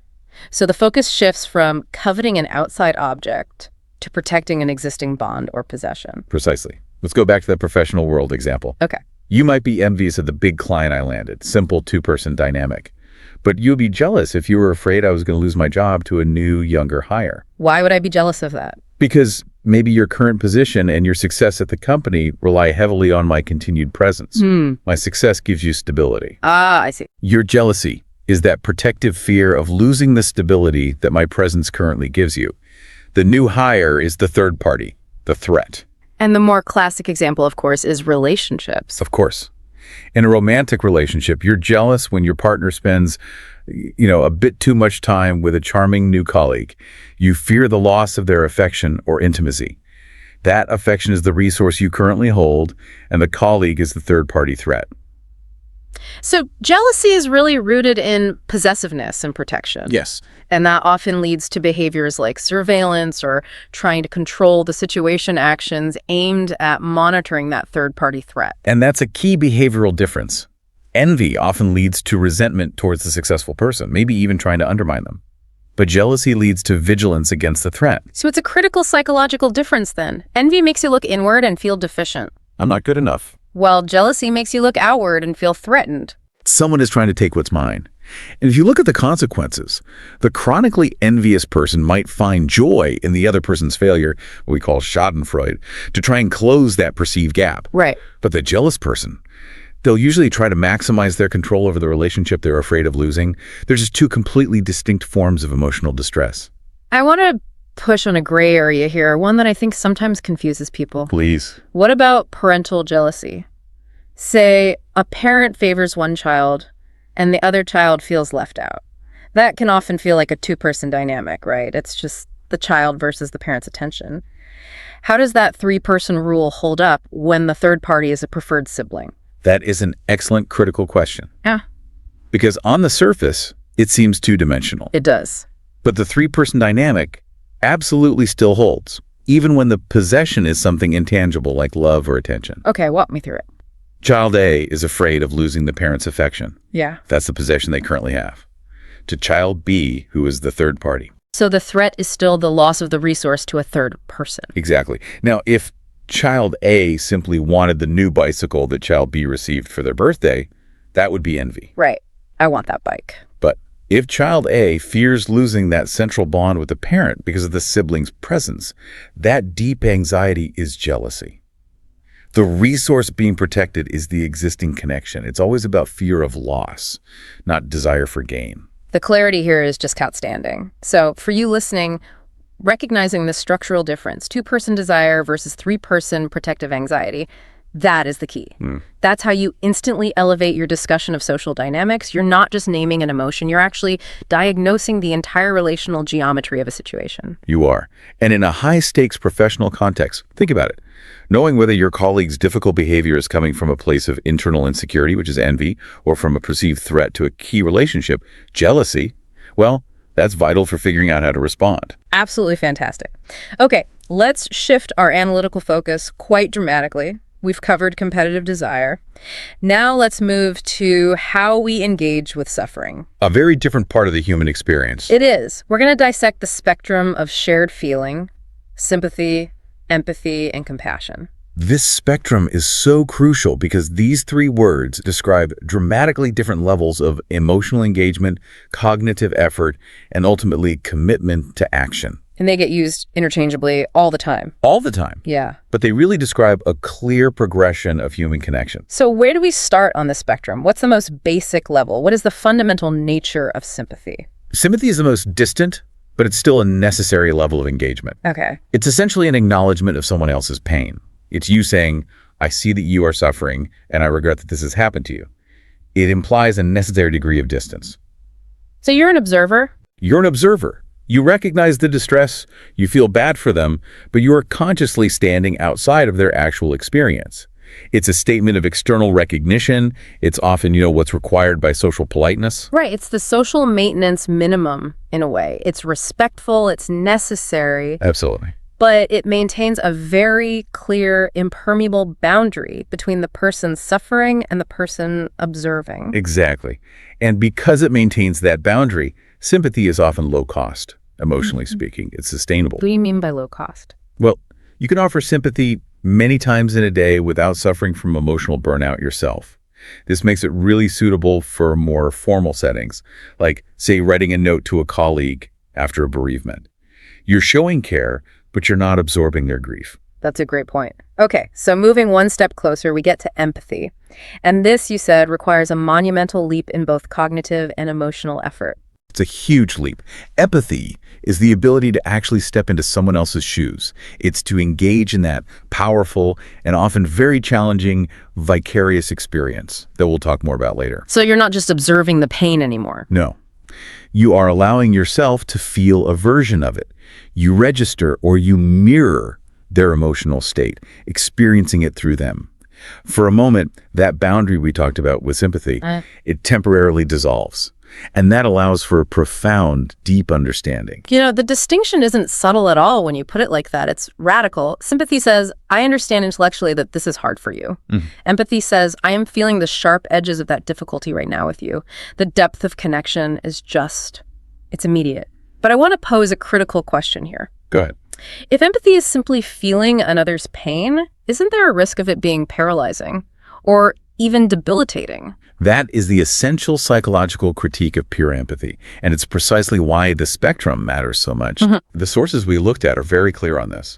Speaker 2: So the focus shifts from coveting an outside object to protecting an existing bond or possession.
Speaker 1: Precisely. Let's go back to the professional world example.
Speaker 2: Okay.
Speaker 1: You might be envious of the big client I landed, simple two-person dynamic. But you'd be jealous if you were afraid I was going to lose my job to a new, younger hire.
Speaker 2: Why would I be jealous of that?
Speaker 1: Because maybe your current position and your success at the company rely heavily on my continued presence. My success gives you stability.
Speaker 2: Ah, I see.
Speaker 1: Your jealousy is that protective fear of losing the stability that my presence currently gives you. The new hire is the third party, the threat.
Speaker 2: And the more classic example, of course, is relationships.
Speaker 1: Of course. In a romantic relationship, you're jealous when your partner spends, a bit too much time with a charming new colleague. You fear the loss of their affection or intimacy. That affection is the resource you currently hold, and the colleague is the third-party threat.
Speaker 2: So jealousy is really rooted in possessiveness and protection.
Speaker 1: Yes.
Speaker 2: And that often leads to behaviors like surveillance or trying to control the situation actions aimed at monitoring that third-party threat.
Speaker 1: And that's a key behavioral difference. Envy often leads to resentment towards the successful person, maybe even trying to undermine them. but jealousy leads to vigilance against the threat.
Speaker 2: So it's a critical psychological difference then. Envy makes you look inward and feel deficient,
Speaker 1: I'm not good enough.
Speaker 2: while jealousy makes you look outward and feel threatened.
Speaker 1: Someone is trying to take what's mine. And if you look at the consequences, the chronically envious person might find joy in the other person's failure, what we call schadenfreude, to try and close that perceived gap.
Speaker 2: Right.
Speaker 1: But the jealous person, they'll usually try to maximize their control over the relationship they're afraid of losing. They're just two completely distinct forms of emotional distress.
Speaker 2: I want to push on a gray area here, one that I think sometimes confuses people.
Speaker 1: Please.
Speaker 2: What about parental jealousy? Say a parent favors one child and the other child feels left out. That can often feel like a two-person dynamic, right? It's just the child versus the parent's attention. How does that three-person rule hold up when the third party is a preferred sibling?
Speaker 1: That is an excellent critical question.
Speaker 2: Yeah,
Speaker 1: Because on the surface, it seems two-dimensional.
Speaker 2: it does.
Speaker 1: But the three-person dynamic absolutely still holds, even when the possession is something intangible like love or attention.
Speaker 2: Okay, walk me through it.
Speaker 1: Child A is afraid of losing the parent's affection.
Speaker 2: Yeah.
Speaker 1: That's the possession they currently have. To child B, who is the third party.
Speaker 2: So the threat is still the loss of the resource to a third person.
Speaker 1: Exactly. Now, if child A simply wanted the new bicycle that child B received for their birthday, that would be envy.
Speaker 2: Right. I want that bike.
Speaker 1: But if child A fears losing that central bond with the parent because of the sibling's presence, that deep anxiety is jealousy. The resource being protected is the existing connection. It's always about fear of loss, not desire for gain.
Speaker 2: The clarity here is just outstanding. So for you listening, recognizing the structural difference, two-person desire versus three-person protective anxiety, that is the key. That's how you instantly elevate your discussion of social dynamics. You're not just naming an emotion, you're actually diagnosing the entire relational geometry of a situation.
Speaker 1: You are. And in a high-stakes professional context, think about it. Knowing whether your colleague's difficult behavior is coming from a place of internal insecurity, which is envy, or from a perceived threat to a key relationship, jealousy, well, that's vital for figuring out how to respond.
Speaker 2: Absolutely fantastic. Okay, let's shift our analytical focus quite dramatically. We've covered competitive desire. Now let's move to how we engage with suffering.
Speaker 1: A very different part of the human experience.
Speaker 2: It is. We're going to dissect the spectrum of shared feeling, sympathy, empathy, and compassion.
Speaker 1: This spectrum is so crucial because these three words describe dramatically different levels of emotional engagement, cognitive effort, and ultimately commitment to action.
Speaker 2: And they get used interchangeably all the time.
Speaker 1: All the time.
Speaker 2: Yeah.
Speaker 1: But they really describe a clear progression of human connection.
Speaker 2: So where do we start on the spectrum? What's the most basic level? What is the fundamental nature of sympathy?
Speaker 1: Sympathy is the most distant, but it's still a necessary level of engagement.
Speaker 2: Okay.
Speaker 1: It's essentially an acknowledgement of someone else's pain. It's you saying, I see that you are suffering, and I regret that this has happened to you. It implies a necessary degree of distance.
Speaker 2: So you're an observer?
Speaker 1: You're an observer. You recognize the distress, you feel bad for them, but you are consciously standing outside of their actual experience. It's a statement of external recognition. It's often, what's required by social politeness.
Speaker 2: Right. It's the social maintenance minimum, in a way. It's respectful, it's necessary,
Speaker 1: Absolutely.
Speaker 2: but it maintains a very clear, impermeable boundary between the person suffering and the person observing.
Speaker 1: Exactly. And because it maintains that boundary, sympathy is often low cost, emotionally speaking. It's sustainable.
Speaker 2: What do you mean by low cost?
Speaker 1: Well, you can offer sympathy many times in a day without suffering from emotional burnout yourself. This makes it really suitable for more formal settings, like, say, writing a note to a colleague after a bereavement. You're showing care, but you're not absorbing their grief.
Speaker 2: That's a great point. Okay, so moving one step closer, we get to empathy. And this, you said, requires a monumental leap in both cognitive and emotional effort.
Speaker 1: It's a huge leap. Empathy is the ability to actually step into someone else's shoes. It's to engage in that powerful and often very challenging vicarious experience that we'll talk more about later.
Speaker 2: So you're not just observing the pain anymore.
Speaker 1: No. You are allowing yourself to feel a version of it. You register or you mirror their emotional state, experiencing it through them. For a moment, that boundary we talked about with sympathy, it temporarily dissolves. And that allows for a profound, deep understanding.
Speaker 2: The distinction isn't subtle at all when you put it like that. It's radical. Sympathy says, I understand intellectually that this is hard for you. Empathy says, I am feeling the sharp edges of that difficulty right now with you. The depth of connection is it's immediate. But I want to pose a critical question here.
Speaker 1: Go ahead.
Speaker 2: If empathy is simply feeling another's pain, isn't there a risk of it being paralyzing or even debilitating?
Speaker 1: That is the essential psychological critique of pure empathy, and it's precisely why the spectrum matters so much. The sources we looked at are very clear on this.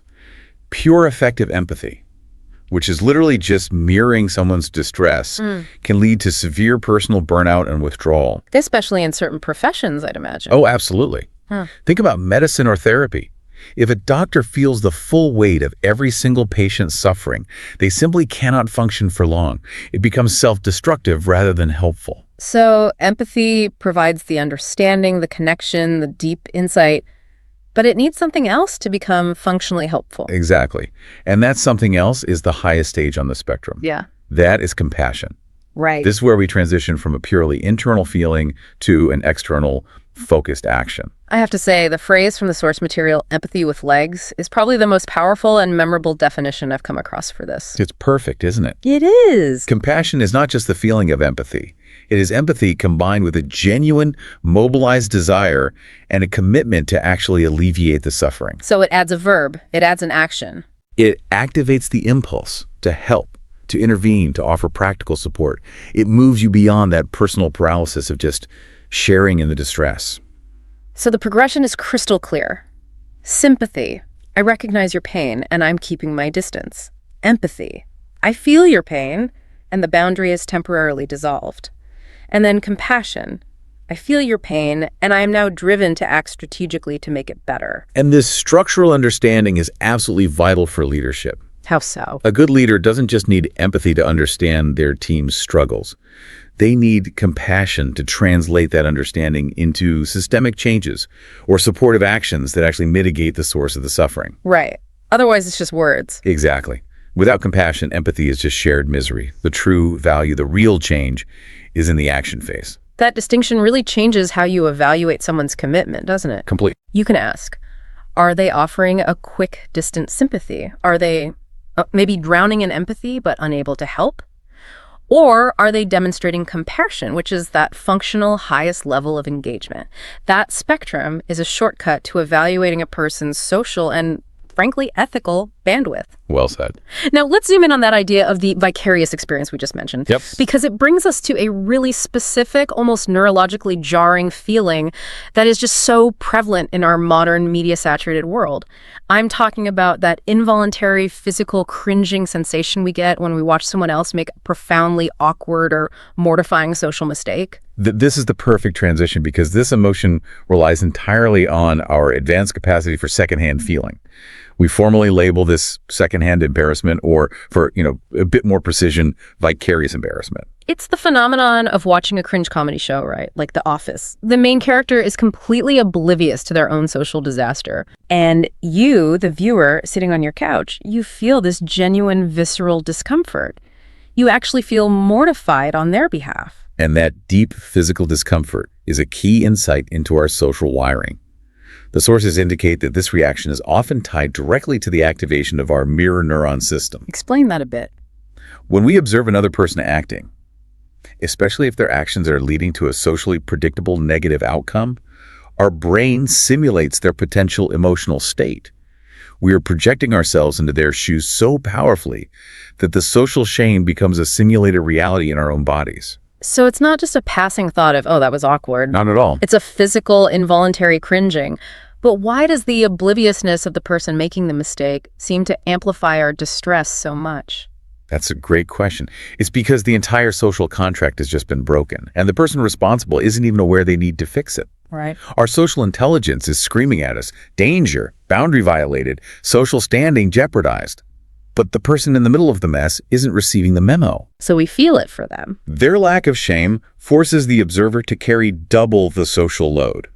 Speaker 1: Pure effective empathy, which is literally just mirroring someone's distress, can lead to severe personal burnout and withdrawal.
Speaker 2: Especially in certain professions, I'd imagine.
Speaker 1: Oh, absolutely. Think about medicine or therapy. If a doctor feels the full weight of every single patient's suffering, they simply cannot function for long. It becomes self-destructive rather than helpful.
Speaker 2: So empathy provides the understanding, the connection, the deep insight, but it needs something else to become functionally helpful.
Speaker 1: Exactly. And that something else is the highest stage on the spectrum.
Speaker 2: Yeah.
Speaker 1: That is compassion.
Speaker 2: Right.
Speaker 1: This is where we transition from a purely internal feeling to an external focused action.
Speaker 2: I have to say, the phrase from the source material, empathy with legs, is probably the most powerful and memorable definition I've come across for this.
Speaker 1: It's perfect, isn't it?
Speaker 2: It is.
Speaker 1: Compassion is not just the feeling of empathy. It is empathy combined with a genuine, mobilized desire and a commitment to actually alleviate the suffering.
Speaker 2: So it adds a verb. It adds an action.
Speaker 1: It activates the impulse to help, to intervene, to offer practical support. It moves you beyond that personal paralysis of just sharing in the distress.
Speaker 2: So the progression is crystal clear. Sympathy. I recognize your pain, and I'm keeping my distance. Empathy. I feel your pain, and the boundary is temporarily dissolved. And then compassion. I feel your pain, and I am now driven to act strategically to make it better.
Speaker 1: And this structural understanding is absolutely vital for leadership.
Speaker 2: How so?
Speaker 1: A good leader doesn't just need empathy to understand their team's struggles. They need compassion to translate that understanding into systemic changes or supportive actions that actually mitigate the source of the suffering.
Speaker 2: Right. Otherwise, it's just words.
Speaker 1: Exactly. Without compassion, empathy is just shared misery. The true value, the real change, is in the action phase.
Speaker 2: That distinction really changes how you evaluate someone's commitment, doesn't it?
Speaker 1: Complete.
Speaker 2: You can ask, are they offering a quick, distant sympathy? Are they maybe drowning in empathy but unable to help? Or are they demonstrating compassion, which is that functional highest level of engagement? That spectrum is a shortcut to evaluating a person's social and, frankly, ethical bandwidth.
Speaker 1: Well said.
Speaker 2: Now, let's zoom in on that idea of the vicarious experience we just mentioned.
Speaker 1: Yep.
Speaker 2: Because it brings us to a really specific, almost neurologically jarring feeling that is just so prevalent in our modern media-saturated world. I'm talking about that involuntary physical cringing sensation we get when we watch someone else make a profoundly awkward or mortifying social mistake.
Speaker 1: This is the perfect transition because this emotion relies entirely on our advanced capacity for secondhand feeling. We formally label this secondhand embarrassment or, for a bit more precision, vicarious embarrassment.
Speaker 2: It's the phenomenon of watching a cringe comedy show, right? Like The Office. The main character is completely oblivious to their own social disaster. And you, the viewer, sitting on your couch, you feel this genuine visceral discomfort. You actually feel mortified on their behalf.
Speaker 1: And that deep physical discomfort is a key insight into our social wiring. The sources indicate that this reaction is often tied directly to the activation of our mirror neuron system.
Speaker 2: Explain that a bit.
Speaker 1: When we observe another person acting, especially if their actions are leading to a socially predictable negative outcome, our brain simulates their potential emotional state. We are projecting ourselves into their shoes so powerfully that the social shame becomes a simulated reality in our own bodies.
Speaker 2: So it's not just a passing thought of, oh, that was awkward.
Speaker 1: Not at all.
Speaker 2: It's a physical, involuntary cringing. But why does the obliviousness of the person making the mistake seem to amplify our distress so much?
Speaker 1: That's a great question. It's because the entire social contract has just been broken, and the person responsible isn't even aware they need to fix it.
Speaker 2: Right.
Speaker 1: Our social intelligence is screaming at us, danger, boundary violated, social standing jeopardized. But the person in the middle of the mess isn't receiving the memo.
Speaker 2: So we feel it for them.
Speaker 1: Their lack of shame forces the observer to carry double the social load.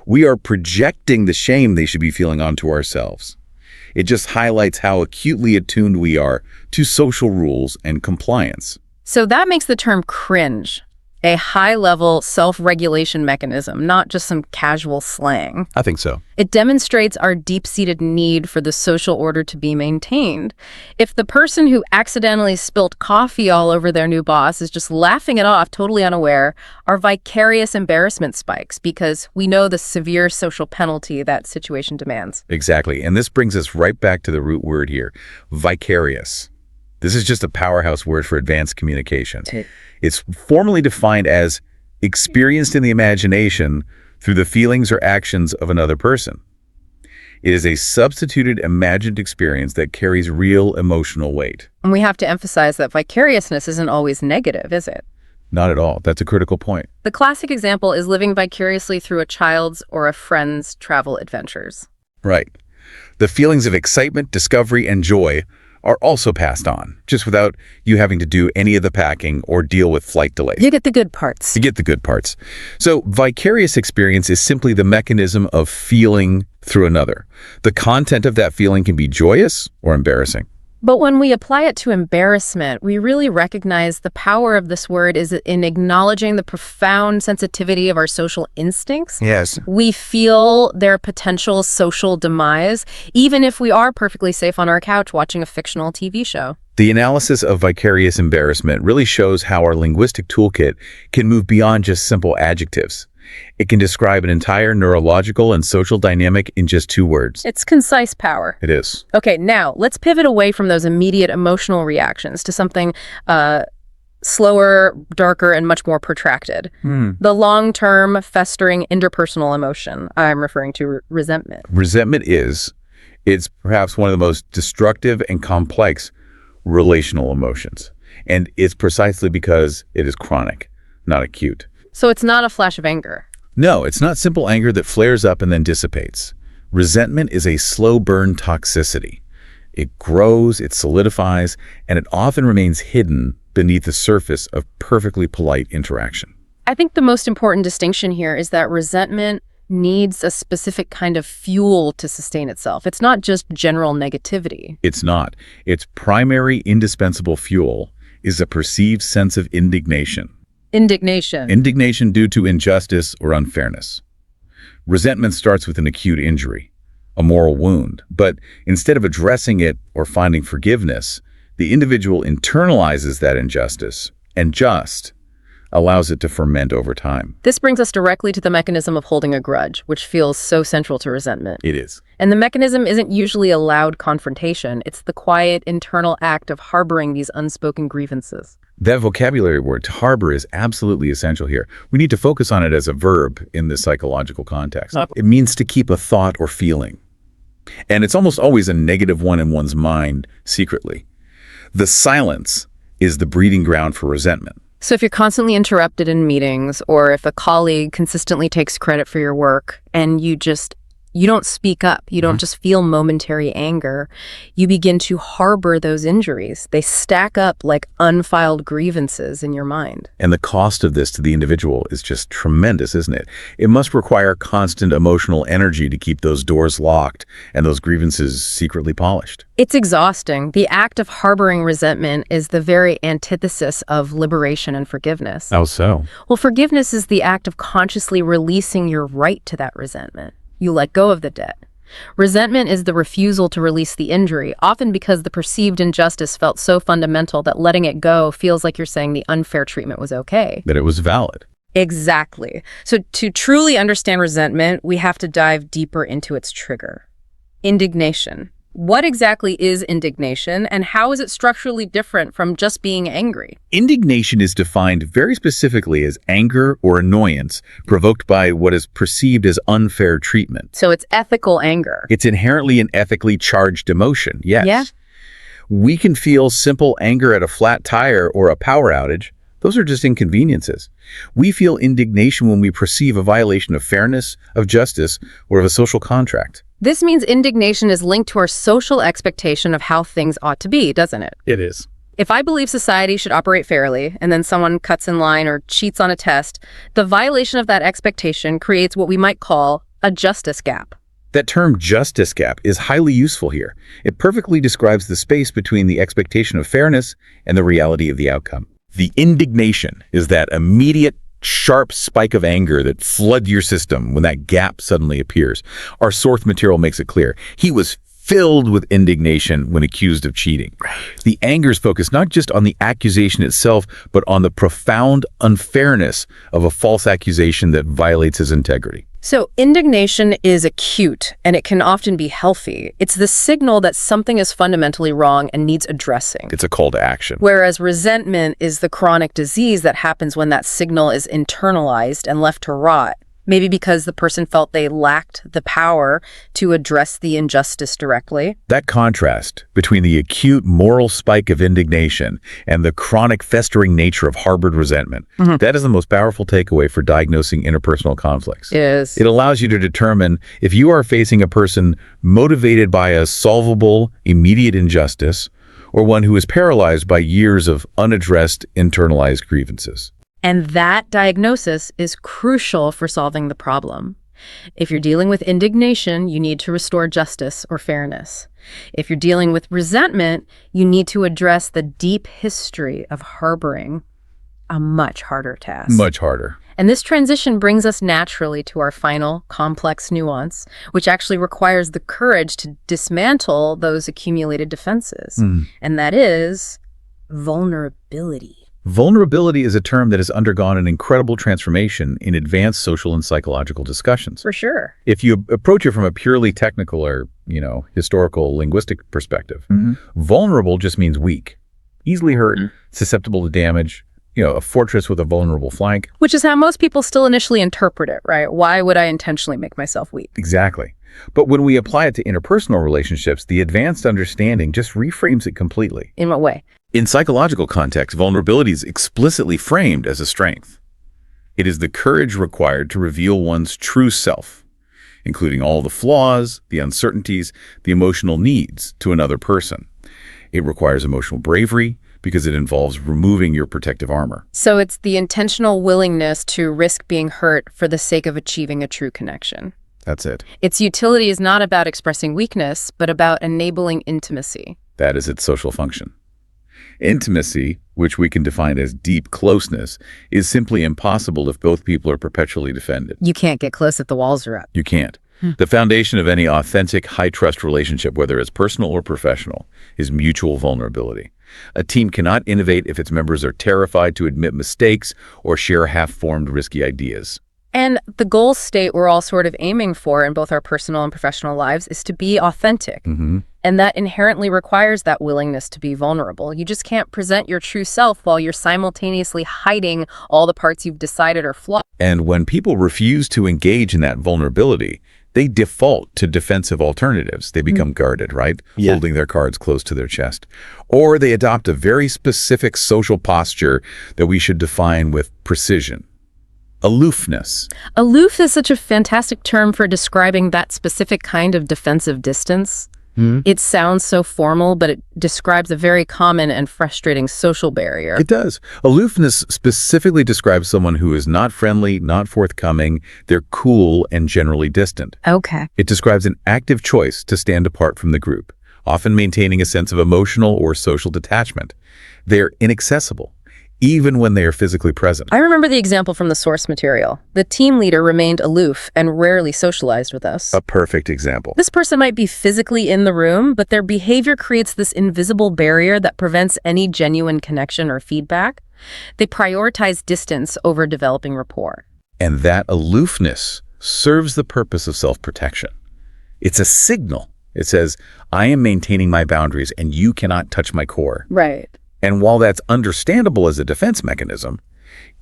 Speaker 1: We are projecting the shame they should be feeling onto ourselves. It just highlights how acutely attuned we are to social rules and compliance.
Speaker 2: So that makes the term cringe a high-level self-regulation mechanism, not just some casual slang.
Speaker 1: I think so.
Speaker 2: It demonstrates our deep-seated need for the social order to be maintained. If the person who accidentally spilt coffee all over their new boss is just laughing it off, totally unaware, our vicarious embarrassment spikes because we know the severe social penalty that situation demands.
Speaker 1: Exactly. And this brings us right back to the root word here, vicarious. This is just a powerhouse word for advanced communication. It's formally defined as experienced in the imagination through the feelings or actions of another person. It is a substituted imagined experience that carries real emotional weight.
Speaker 2: And we have to emphasize that vicariousness isn't always negative, is it?
Speaker 1: Not at all. That's a critical point.
Speaker 2: The classic example is living vicariously through a child's or a friend's travel adventures.
Speaker 1: Right. The feelings of excitement, discovery, and joy are also passed on, just without you having to do any of the packing or deal with flight delays.
Speaker 2: You get the good parts.
Speaker 1: You get the good parts. So vicarious experience is simply the mechanism of feeling through another. The content of that feeling can be joyous or embarrassing.
Speaker 2: But when we apply it to embarrassment, we really recognize the power of this word is in acknowledging the profound sensitivity of our social instincts.
Speaker 1: Yes.
Speaker 2: We feel their potential social demise, even if we are perfectly safe on our couch watching a fictional TV show.
Speaker 1: The analysis of vicarious embarrassment really shows how our linguistic toolkit can move beyond just simple adjectives. It can describe an entire neurological and social dynamic in just 2 words.
Speaker 2: It's concise power.
Speaker 1: It is.
Speaker 2: Okay, now let's pivot away from those immediate emotional reactions to something slower, darker, and much more protracted. The long-term, festering interpersonal emotion. I'm referring to resentment.
Speaker 1: Resentment it's perhaps one of the most destructive and complex relational emotions. And it's precisely because it is chronic, not acute.
Speaker 2: So it's not a flash of anger.
Speaker 1: No, it's not simple anger that flares up and then dissipates. Resentment is a slow burn toxicity. It grows, it solidifies, and it often remains hidden beneath the surface of perfectly polite interaction.
Speaker 2: I think the most important distinction here is that resentment needs a specific kind of fuel to sustain itself. It's not just general negativity.
Speaker 1: It's not. Its primary indispensable fuel is a perceived sense of indignation.
Speaker 2: Indignation.
Speaker 1: Indignation due to injustice or unfairness. Resentment starts with an acute injury, a moral wound, but instead of addressing it or finding forgiveness, the individual internalizes that injustice and just allows it to ferment over time.
Speaker 2: This brings us directly to the mechanism of holding a grudge, which feels so central to resentment.
Speaker 1: It is.
Speaker 2: And the mechanism isn't usually a loud confrontation. It's the quiet, internal act of harboring these unspoken grievances.
Speaker 1: That vocabulary word, to harbor, is absolutely essential here. We need to focus on it as a verb in this psychological context. It means to keep a thought or feeling. And it's almost always a negative one in one's mind secretly. The silence is the breeding ground for resentment.
Speaker 2: So if you're constantly interrupted in meetings, or if a colleague consistently takes credit for your work and you don't speak up, you don't just feel momentary anger, you begin to harbor those injuries. They stack up like unfiled grievances in your mind.
Speaker 1: And the cost of this to the individual is just tremendous, isn't it? It must require constant emotional energy to keep those doors locked and those grievances secretly polished.
Speaker 2: It's exhausting. The act of harboring resentment is the very antithesis of liberation and forgiveness.
Speaker 1: How so?
Speaker 2: Well, forgiveness is the act of consciously releasing your right to that resentment. You let go of the debt. Resentment is the refusal to release the injury, often because the perceived injustice felt so fundamental that letting it go feels like you're saying the unfair treatment was okay.
Speaker 1: That it was valid.
Speaker 2: Exactly. So to truly understand resentment, we have to dive deeper into its trigger. Indignation. What exactly is indignation, and how is it structurally different from just being angry?
Speaker 1: Indignation is defined very specifically as anger or annoyance provoked by what is perceived as unfair treatment.
Speaker 2: So it's ethical anger.
Speaker 1: It's inherently an ethically charged emotion, yes.
Speaker 2: Yeah.
Speaker 1: We can feel simple anger at a flat tire or a power outage. Those are just inconveniences. We feel indignation when we perceive a violation of fairness, of justice, or of a social contract.
Speaker 2: This means indignation is linked to our social expectation of how things ought to be, doesn't it?
Speaker 1: It is.
Speaker 2: If I believe society should operate fairly, and then someone cuts in line or cheats on a test, the violation of that expectation creates what we might call a justice gap.
Speaker 1: That term justice gap is highly useful here. It perfectly describes the space between the expectation of fairness and the reality of the outcome. The indignation is that immediate, sharp spike of anger that floods your system when that gap suddenly appears. Our source material makes it clear. He was filled with indignation when accused of cheating. Right. The anger is focused not just on the accusation itself, but on the profound unfairness of a false accusation that violates his integrity.
Speaker 2: So indignation is acute, and it can often be healthy. It's the signal that something is fundamentally wrong and needs addressing.
Speaker 1: It's a call to action.
Speaker 2: Whereas resentment is the chronic disease that happens when that signal is internalized and left to rot. Maybe because the person felt they lacked the power to address the injustice directly.
Speaker 1: That contrast between the acute moral spike of indignation and the chronic festering nature of harbored resentment, that is the most powerful takeaway for diagnosing interpersonal conflicts. It allows you to determine if you are facing a person motivated by a solvable, immediate injustice or one who is paralyzed by years of unaddressed, internalized grievances.
Speaker 2: And that diagnosis is crucial for solving the problem. If you're dealing with indignation, you need to restore justice or fairness. If you're dealing with resentment, you need to address the deep history of harboring, a much harder task.
Speaker 1: Much harder.
Speaker 2: And this transition brings us naturally to our final complex nuance, which actually requires the courage to dismantle those accumulated defenses. And that is vulnerability.
Speaker 1: Vulnerability is a term that has undergone an incredible transformation in advanced social and psychological discussions.
Speaker 2: For sure.
Speaker 1: If you approach it from a purely technical or, historical linguistic perspective, vulnerable just means weak, easily hurt, susceptible to damage, a fortress with a vulnerable flank.
Speaker 2: Which is how most people still initially interpret it, right? Why would I intentionally make myself weak?
Speaker 1: Exactly. But when we apply it to interpersonal relationships, the advanced understanding just reframes it completely.
Speaker 2: In what way?
Speaker 1: In psychological context, vulnerability is explicitly framed as a strength. It is the courage required to reveal one's true self, including all the flaws, the uncertainties, the emotional needs to another person. It requires emotional bravery because it involves removing your protective armor.
Speaker 2: So it's the intentional willingness to risk being hurt for the sake of achieving a true connection.
Speaker 1: That's it.
Speaker 2: Its utility is not about expressing weakness, but about enabling intimacy.
Speaker 1: That is its social function. Intimacy, which we can define as deep closeness, is simply impossible if both people are perpetually defended.
Speaker 2: You can't get close if the walls are up.
Speaker 1: You can't. The foundation of any authentic, high-trust relationship, whether it's personal or professional, is mutual vulnerability. A team cannot innovate if its members are terrified to admit mistakes or share half-formed, risky ideas.
Speaker 2: And the goal state we're all sort of aiming for in both our personal and professional lives is to be authentic. And that inherently requires that willingness to be vulnerable. You just can't present your true self while you're simultaneously hiding all the parts you've decided are flawed.
Speaker 1: And when people refuse to engage in that vulnerability, they default to defensive alternatives. They become guarded, right? Holding their cards close to their chest. Or they adopt a very specific social posture that we should define with precision. Aloofness.
Speaker 2: Aloof is such a fantastic term for describing that specific kind of defensive distance. It sounds so formal, but it describes a very common and frustrating social barrier.
Speaker 1: It does. Aloofness specifically describes someone who is not friendly, not forthcoming. They're cool and generally distant.
Speaker 2: Okay.
Speaker 1: It describes an active choice to stand apart from the group, often maintaining a sense of emotional or social detachment. They're inaccessible, even when they are physically present.
Speaker 2: I remember the example from the source material. The team leader remained aloof and rarely socialized with us.
Speaker 1: A perfect example.
Speaker 2: This person might be physically in the room, but their behavior creates this invisible barrier that prevents any genuine connection or feedback. They prioritize distance over developing rapport.
Speaker 1: And that aloofness serves the purpose of self-protection. It's a signal. It says, I am maintaining my boundaries and you cannot touch my core.
Speaker 2: Right.
Speaker 1: And while that's understandable as a defense mechanism,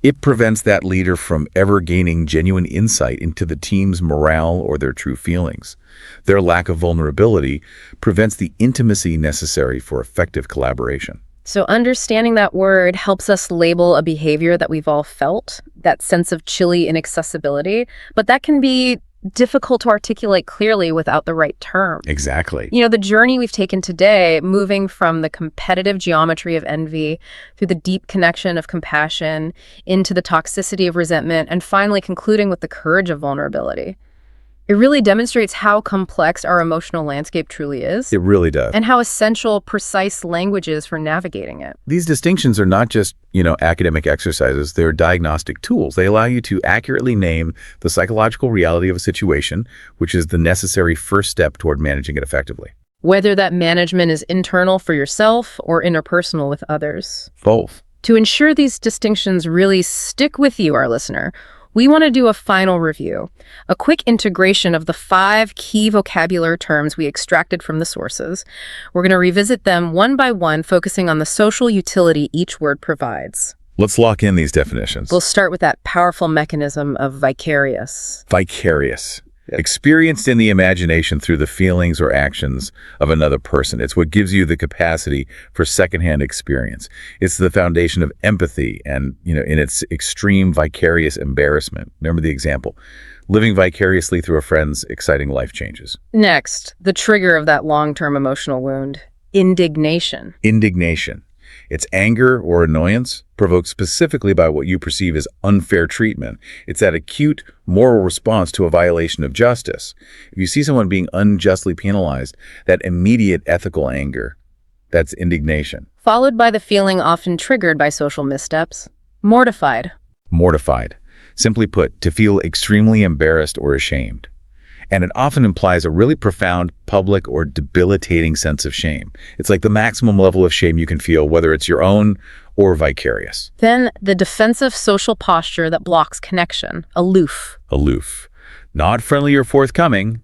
Speaker 1: it prevents that leader from ever gaining genuine insight into the team's morale or their true feelings. Their lack of vulnerability prevents the intimacy necessary for effective collaboration.
Speaker 2: So understanding that word helps us label a behavior that we've all felt, that sense of chilly inaccessibility, but that can be difficult to articulate clearly without the right term.
Speaker 1: Exactly.
Speaker 2: The journey we've taken today, moving from the competitive geometry of envy through the deep connection of compassion into the toxicity of resentment, and finally concluding with the courage of vulnerability. It really demonstrates how complex our emotional landscape truly is,
Speaker 1: It really does.
Speaker 2: and how essential precise language is for navigating it.
Speaker 1: These distinctions are not just, academic exercises. They're diagnostic tools. They allow you to accurately name the psychological reality of a situation, which is the necessary first step toward managing it effectively.
Speaker 2: Whether that management is internal for yourself or interpersonal with others.
Speaker 1: Both.
Speaker 2: To ensure these distinctions really stick with you, our listener, we want to do a final review, a quick integration of the 5 key vocabulary terms we extracted from the sources. We're going to revisit them one by one, focusing on the social utility each word provides.
Speaker 1: Let's lock in these definitions.
Speaker 2: We'll start with that powerful mechanism of vicarious.
Speaker 1: Vicarious. Experienced in the imagination through the feelings or actions of another person. It's what gives you the capacity for secondhand experience. It's the foundation of empathy and, in its extreme vicarious embarrassment. Remember the example, living vicariously through a friend's exciting life changes.
Speaker 2: Next, the trigger of that long-term emotional wound, indignation.
Speaker 1: Indignation. It's anger or annoyance provoked specifically by what you perceive as unfair treatment. It's that acute moral response to a violation of justice. If you see someone being unjustly penalized, that immediate ethical anger, that's indignation.
Speaker 2: Followed by the feeling often triggered by social missteps, mortified.
Speaker 1: Mortified. Simply put, to feel extremely embarrassed or ashamed. And it often implies a really profound, public, or debilitating sense of shame. It's like the maximum level of shame you can feel, whether it's your own or vicarious.
Speaker 2: Then the defensive social posture that blocks connection, aloof.
Speaker 1: Aloof. Not friendly or forthcoming,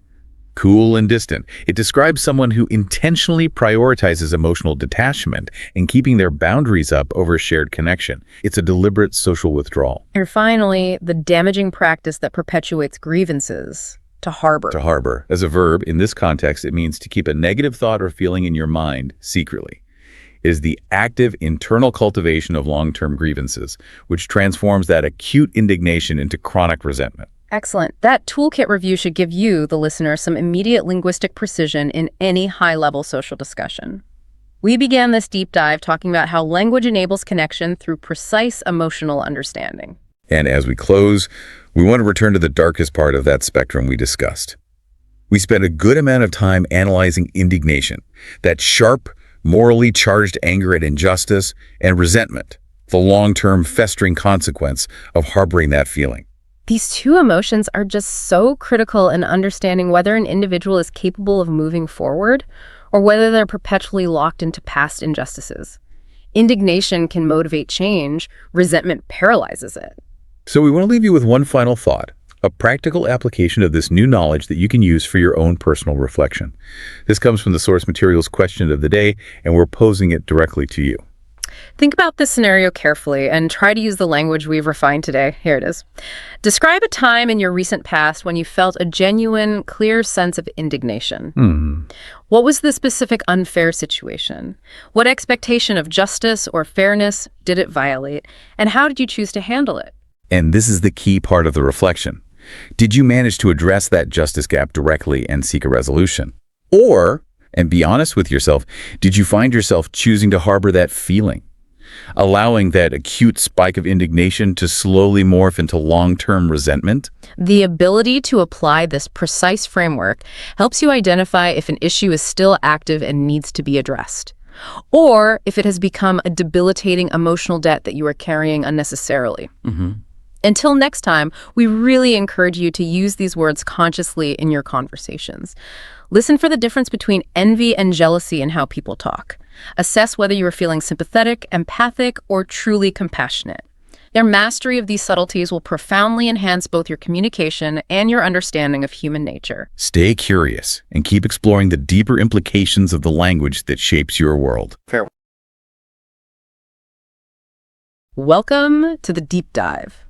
Speaker 1: cool and distant. It describes someone who intentionally prioritizes emotional detachment and keeping their boundaries up over shared connection. It's a deliberate social withdrawal.
Speaker 2: And finally, the damaging practice that perpetuates grievances. To harbor.
Speaker 1: To harbor. As a verb, in this context, it means to keep a negative thought or feeling in your mind secretly. It is the active internal cultivation of long-term grievances, which transforms that acute indignation into chronic resentment.
Speaker 2: Excellent. That toolkit review should give you, the listener, some immediate linguistic precision in any high-level social discussion. We began this deep dive talking about how language enables connection through precise emotional understanding.
Speaker 1: And as we close, we want to return to the darkest part of that spectrum we discussed. We spent a good amount of time analyzing indignation, that sharp, morally charged anger at injustice, and resentment, the long-term festering consequence of harboring that feeling.
Speaker 2: These two emotions are just so critical in understanding whether an individual is capable of moving forward or whether they're perpetually locked into past injustices. Indignation can motivate change, resentment paralyzes it.
Speaker 1: So we want to leave you with one final thought, a practical application of this new knowledge that you can use for your own personal reflection. This comes from the source materials question of the day, and we're posing it directly to you.
Speaker 2: Think about this scenario carefully and try to use the language we've refined today. Here it is. Describe a time in your recent past when you felt a genuine, clear sense of indignation. What was the specific unfair situation? What expectation of justice or fairness did it violate? And how did you choose to handle it?
Speaker 1: And this is the key part of the reflection. Did you manage to address that justice gap directly and seek a resolution? Or, and be honest with yourself, did you find yourself choosing to harbor that feeling, allowing that acute spike of indignation to slowly morph into long-term resentment?
Speaker 2: The ability to apply this precise framework helps you identify if an issue is still active and needs to be addressed, or if it has become a debilitating emotional debt that you are carrying unnecessarily. Until next time, we really encourage you to use these words consciously in your conversations. Listen for the difference between envy and jealousy in how people talk. Assess whether you are feeling sympathetic, empathic, or truly compassionate. Your mastery of these subtleties will profoundly enhance both your communication and your understanding of human nature.
Speaker 1: Stay curious and keep exploring the deeper implications of the language that shapes your world.
Speaker 2: Welcome to the Deep Dive.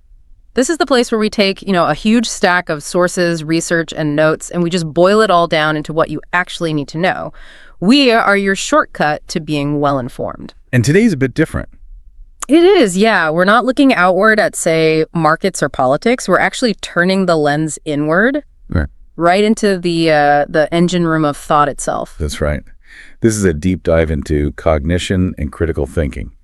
Speaker 2: This is the place where we take, a huge stack of sources, research, and notes, and we just boil it all down into what you actually need to know. We are your shortcut to being well-informed.
Speaker 1: And today's a bit different.
Speaker 2: It is, yeah. We're not looking outward at, say, markets or politics. We're actually turning the lens inward, right into the engine room of thought itself.
Speaker 1: That's right. This is a deep dive into cognition and critical thinking.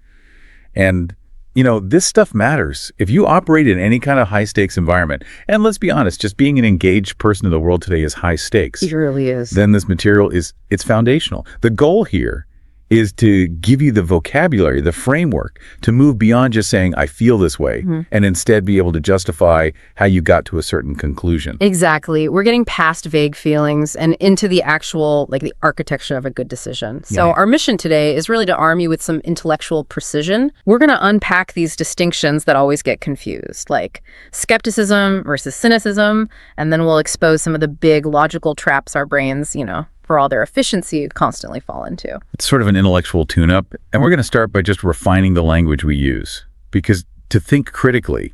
Speaker 1: And this stuff matters. If you operate in any kind of high-stakes environment, and let's be honest, just being an engaged person in the world today is high stakes.
Speaker 2: It really is.
Speaker 1: Then this material it's foundational. The goal here is to give you the vocabulary, the framework, to move beyond just saying, I feel this way, and instead be able to justify how you got to a certain conclusion.
Speaker 2: Exactly. We're getting past vague feelings and into the actual, like the architecture of a good decision. So our mission today is really to arm you with some intellectual precision. We're going to unpack these distinctions that always get confused, like skepticism versus cynicism, and then we'll expose some of the big logical traps our brains, for all their efficiency, constantly fall into.
Speaker 1: It's sort of an intellectual tune-up, and we're going to start by just refining the language we use. Because to think critically,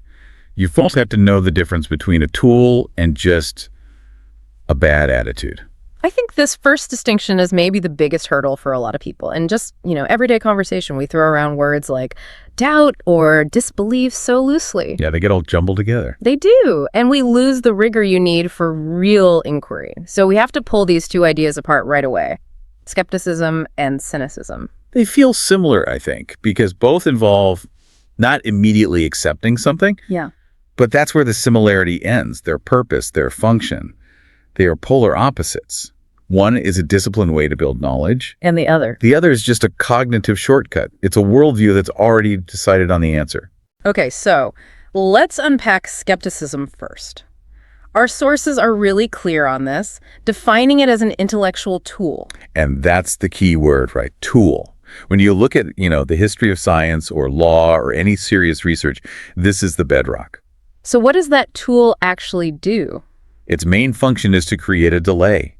Speaker 1: you folks have to know the difference between a tool and just a bad attitude.
Speaker 2: I think this first distinction is maybe the biggest hurdle for a lot of people. And just, everyday conversation, we throw around words like doubt or disbelief so loosely.
Speaker 1: Yeah, they get all jumbled together.
Speaker 2: They do. And we lose the rigor you need for real inquiry. So we have to pull these two ideas apart right away. Skepticism and cynicism.
Speaker 1: They feel similar, I think, because both involve not immediately accepting something.
Speaker 2: Yeah.
Speaker 1: But that's where the similarity ends, their purpose, their function. They are polar opposites. One is a disciplined way to build knowledge.
Speaker 2: And the other?
Speaker 1: The other is just a cognitive shortcut. It's a worldview that's already decided on the answer.
Speaker 2: Okay, so let's unpack skepticism first. Our sources are really clear on this, defining it as an intellectual tool.
Speaker 1: And that's the key word, right? Tool. When you look at, the history of science or law or any serious research, this is the bedrock.
Speaker 2: So what does that tool actually do?
Speaker 1: Its main function is to create a delay.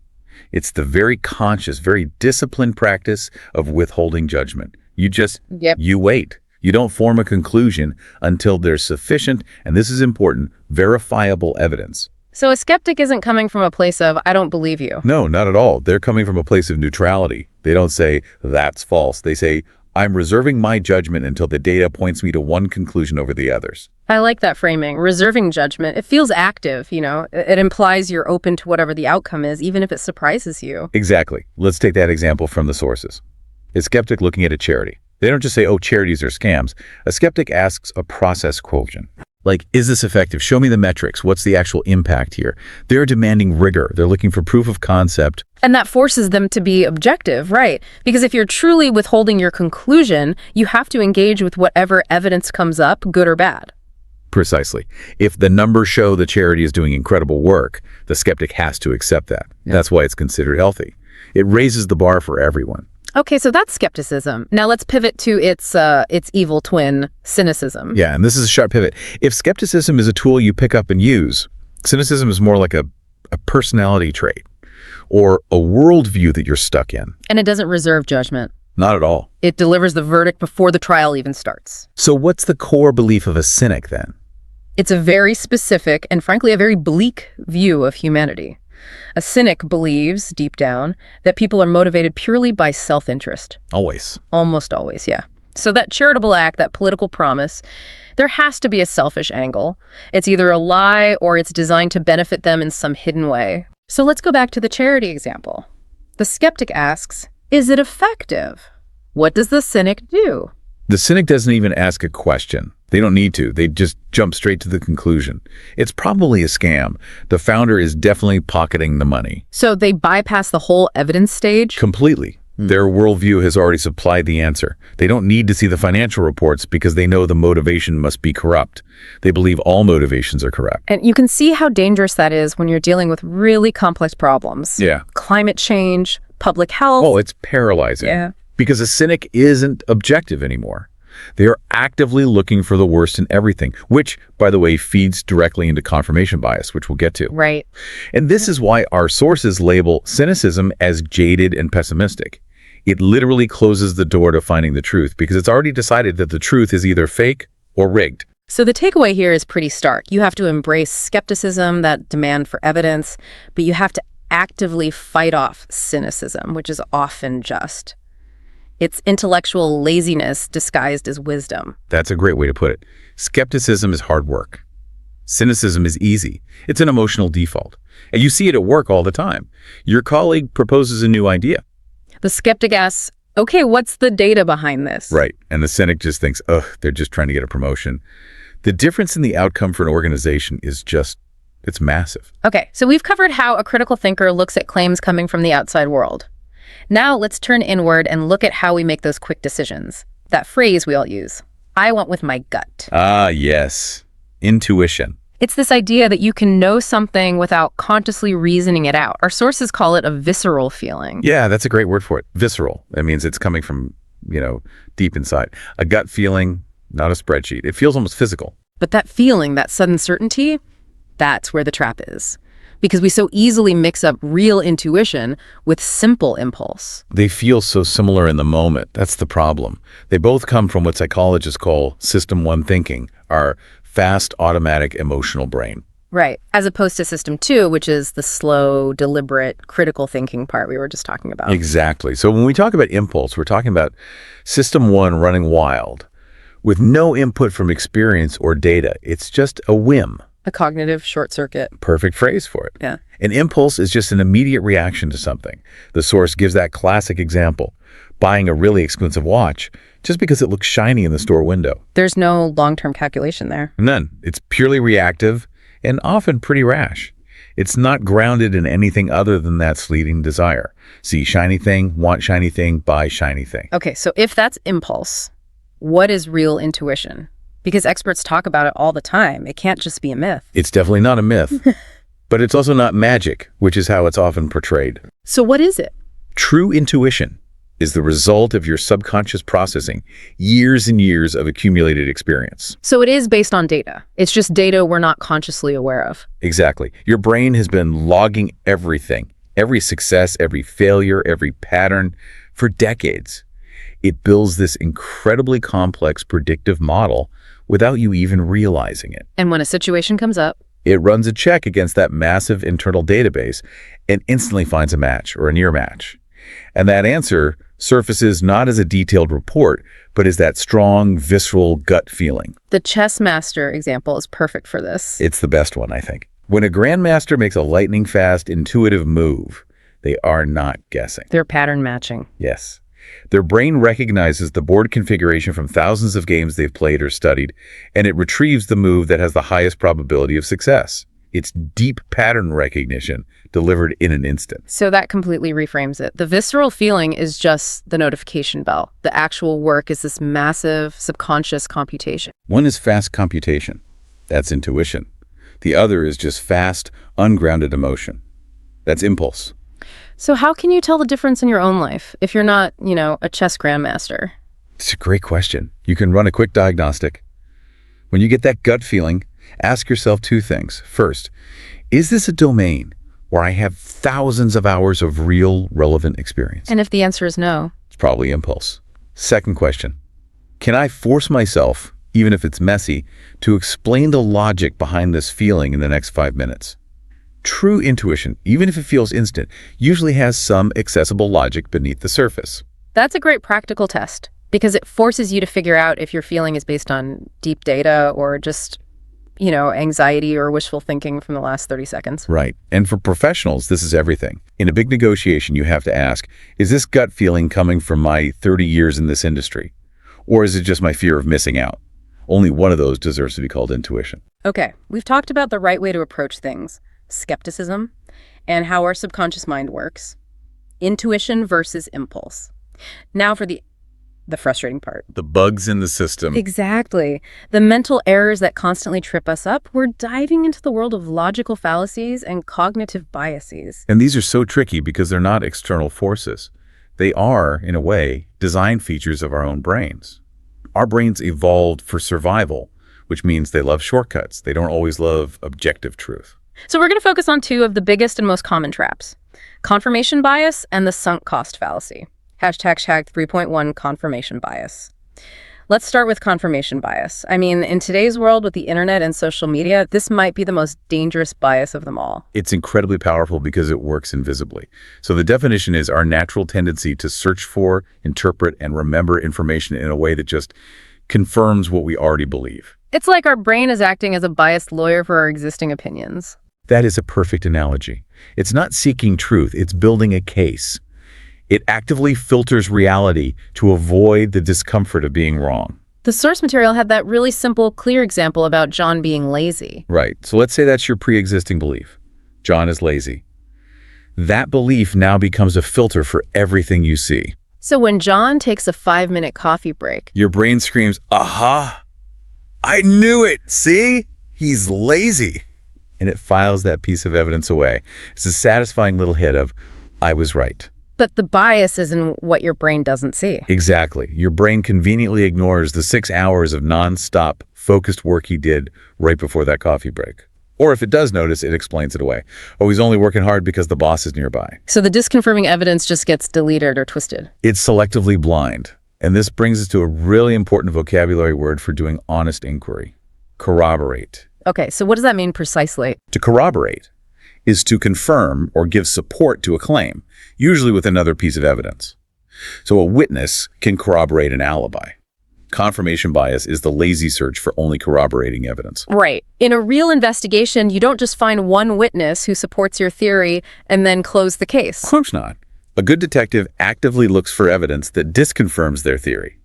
Speaker 1: It's the very conscious, very disciplined practice of withholding judgment. You wait. You don't form a conclusion until there's sufficient, and this is important, verifiable evidence.
Speaker 2: So a skeptic isn't coming from a place of, I don't believe you.
Speaker 1: No, not at all. They're coming from a place of neutrality. They don't say, that's false. They say, I'm reserving my judgment until the data points me to one conclusion over the others.
Speaker 2: I like that framing. Reserving judgment. It feels active, It implies you're open to whatever the outcome is, even if it surprises you.
Speaker 1: Exactly. Let's take that example from the sources. A skeptic looking at a charity. They don't just say, oh, charities are scams. A skeptic asks a process question. Like, is this effective? Show me the metrics. What's the actual impact here? They're demanding rigor. They're looking for proof of concept.
Speaker 2: And that forces them to be objective, right? Because if you're truly withholding your conclusion, you have to engage with whatever evidence comes up, good or bad.
Speaker 1: Precisely. If the numbers show the charity is doing incredible work, the skeptic has to accept that. Yeah. That's why it's considered healthy. It raises the bar for everyone.
Speaker 2: Okay, so that's skepticism. Now let's pivot to its evil twin, cynicism.
Speaker 1: Yeah, and this is a sharp pivot. If skepticism is a tool you pick up and use, cynicism is more like a personality trait or a worldview that you're stuck in.
Speaker 2: And it doesn't reserve judgment.
Speaker 1: Not at all.
Speaker 2: It delivers the verdict before the trial even starts.
Speaker 1: So what's the core belief of a cynic then?
Speaker 2: It's a very specific and frankly a very bleak view of humanity. A cynic believes, deep down, that people are motivated purely by self-interest.
Speaker 1: Always.
Speaker 2: Almost always, yeah. So that charitable act, that political promise, there has to be a selfish angle. It's either a lie or it's designed to benefit them in some hidden way. So let's go back to the charity example. The skeptic asks, is it effective? What does the cynic do?
Speaker 1: The cynic doesn't even ask a question. They don't need to. They just jump straight to the conclusion. It's probably a scam. The founder is definitely pocketing the money.
Speaker 2: So they bypass the whole evidence stage?
Speaker 1: Completely. Their worldview has already supplied the answer. They don't need to see the financial reports because they know the motivation must be corrupt. They believe all motivations are corrupt.
Speaker 2: And you can see how dangerous that is when you're dealing with really complex problems.
Speaker 1: Yeah.
Speaker 2: Climate change, public health.
Speaker 1: Oh, it's paralyzing.
Speaker 2: Yeah.
Speaker 1: Because a cynic isn't objective anymore. They are actively looking for the worst in everything, which, by the way, feeds directly into confirmation bias, which we'll get to.
Speaker 2: Right.
Speaker 1: And this is why our sources label cynicism as jaded and pessimistic. It literally closes the door to finding the truth because it's already decided that the truth is either fake or rigged.
Speaker 2: So the takeaway here is pretty stark. You have to embrace skepticism, that demand for evidence, but you have to actively fight off cynicism, which is often just. It's intellectual laziness disguised as wisdom.
Speaker 1: That's a great way to put it. Skepticism is hard work. Cynicism is easy. It's an emotional default. And you see it at work all the time. Your colleague proposes a new idea.
Speaker 2: The skeptic asks, Okay, what's the data behind this?
Speaker 1: Right. And the cynic just thinks, ugh, they're just trying to get a promotion. The difference in the outcome for an organization is it's massive.
Speaker 2: Okay, so we've covered how a critical thinker looks at claims coming from the outside world. Now let's turn inward and look at how we make those quick decisions. That phrase we all use, I went with my gut.
Speaker 1: Ah, yes. Intuition.
Speaker 2: It's this idea that you can know something without consciously reasoning it out. Our sources call it a visceral feeling.
Speaker 1: Yeah, that's a great word for it. Visceral. That means it's coming from, deep inside. A gut feeling, not a spreadsheet. It feels almost physical.
Speaker 2: But that feeling, that sudden certainty, that's where the trap is. Because we so easily mix up real intuition with simple impulse.
Speaker 1: They feel so similar in the moment. That's the problem. They both come from what psychologists call System 1 thinking, our fast, automatic, emotional brain.
Speaker 2: Right. As opposed to System 2, which is the slow, deliberate, critical thinking part we were just talking about.
Speaker 1: Exactly. So when we talk about impulse, we're talking about System 1 running wild with no input from experience or data. It's just a whim.
Speaker 2: A cognitive short circuit.
Speaker 1: Perfect phrase for it.
Speaker 2: Yeah.
Speaker 1: An impulse is just an immediate reaction to something. The source gives that classic example, buying a really expensive watch just because it looks shiny in the store window.
Speaker 2: There's no long-term calculation there.
Speaker 1: None. It's purely reactive and often pretty rash. It's not grounded in anything other than that fleeting desire. See shiny thing, want shiny thing, buy shiny thing.
Speaker 2: Okay, so if that's impulse, what is real intuition? Because experts talk about it all the time. It can't just be a myth.
Speaker 1: It's definitely not a myth, but it's also not magic, which is how it's often portrayed.
Speaker 2: So what is it?
Speaker 1: True intuition is the result of your subconscious processing, years and years of accumulated experience.
Speaker 2: So it is based on data. It's just data we're not consciously aware of.
Speaker 1: Exactly. Your brain has been logging everything, every success, every failure, every pattern for decades. It builds this incredibly complex predictive model without you even realizing it.
Speaker 2: And when a situation comes up,
Speaker 1: It runs a check against that massive internal database and instantly finds a match or a near match. And that answer surfaces not as a detailed report, but as that strong, visceral gut feeling.
Speaker 2: the chess master example is perfect for this.
Speaker 1: It's the best one, I think. When a grandmaster makes a lightning-fast, intuitive move, they are not guessing.
Speaker 2: They're pattern matching.
Speaker 1: Yes. Their brain recognizes the board configuration from thousands of games they've played or studied, and it retrieves the move that has the highest probability of success. It's deep pattern recognition delivered in an instant.
Speaker 2: So that completely reframes it. The visceral feeling is just the notification bell. The actual work is this massive subconscious computation.
Speaker 1: One is fast computation. That's intuition. The other is just fast, ungrounded emotion. That's impulse.
Speaker 2: So how can you tell the difference in your own life if you're not, a chess grandmaster?
Speaker 1: It's a great question. You can run a quick diagnostic. When you get that gut feeling, ask yourself two things. First, is this a domain where I have thousands of hours of real, relevant experience?
Speaker 2: And if the answer is no,
Speaker 1: It's probably impulse. Second question, can I force myself, even if it's messy, to explain the logic behind this feeling in the next 5 minutes? True intuition, even if it feels instant, usually has some accessible logic beneath the surface.
Speaker 2: that's a great practical test because it forces you to figure out if your feeling is based on deep data or just, anxiety or wishful thinking from the last 30 seconds.
Speaker 1: Right. And for professionals, this is everything. In a big negotiation, you have to ask, is this gut feeling coming from my 30 years in this industry? Or is it just my fear of missing out? Only one of those deserves to be called intuition.
Speaker 2: Okay, we've talked about the right way to approach things, skepticism, and how our subconscious mind works, intuition versus impulse. Now for the frustrating part.
Speaker 1: The bugs in the system.
Speaker 2: Exactly. The mental errors that constantly trip us up. We're diving into the world of logical fallacies and cognitive biases.
Speaker 1: And these are so tricky because they're not external forces. They are, in a way, design features of our own brains. Our brains evolved for survival, which means they love shortcuts. They don't always love objective truth.
Speaker 2: So we're going to focus on two of the biggest and most common traps, confirmation bias and the sunk cost fallacy. #Shag 3.1 confirmation bias. Let's start with confirmation bias. I mean, in today's world with the internet and social media, this might be the most dangerous bias of them all.
Speaker 1: It's incredibly powerful because it works invisibly. So the definition is our natural tendency to search for, interpret, and remember information in a way that just confirms what we already believe.
Speaker 2: It's like our brain is acting as a biased lawyer for our existing opinions.
Speaker 1: That is a perfect analogy. It's not seeking truth, it's building a case. It actively filters reality to avoid the discomfort of being wrong.
Speaker 2: The source material had that really simple, clear example about John being lazy.
Speaker 1: Right. So let's say that's your pre-existing belief. John is lazy. That belief now becomes a filter for everything you see.
Speaker 2: So when John takes a 5-minute coffee break,
Speaker 1: Your brain screams, aha! I knew it! See? He's lazy. And it files that piece of evidence away. It's a satisfying little hit of, I was right.
Speaker 2: but the bias is in what your brain doesn't see.
Speaker 1: Exactly. Your brain conveniently ignores the 6 hours of non-stop focused work he did right before that coffee break. Or if it does notice, it explains it away. Oh, he's only working hard because the boss is nearby.
Speaker 2: So the disconfirming evidence just gets deleted or twisted.
Speaker 1: It's selectively blind. And this brings us to a really important vocabulary word for doing honest inquiry. Corroborate.
Speaker 2: Okay, so what does that mean precisely?
Speaker 1: To corroborate is to confirm or give support to a claim, usually with another piece of evidence. So a witness can corroborate an alibi. Confirmation bias is the lazy search for only corroborating evidence.
Speaker 2: Right. In a real investigation, you don't just find one witness who supports your theory and then close the case.
Speaker 1: Of course not. A good detective actively looks for evidence that disconfirms their theory.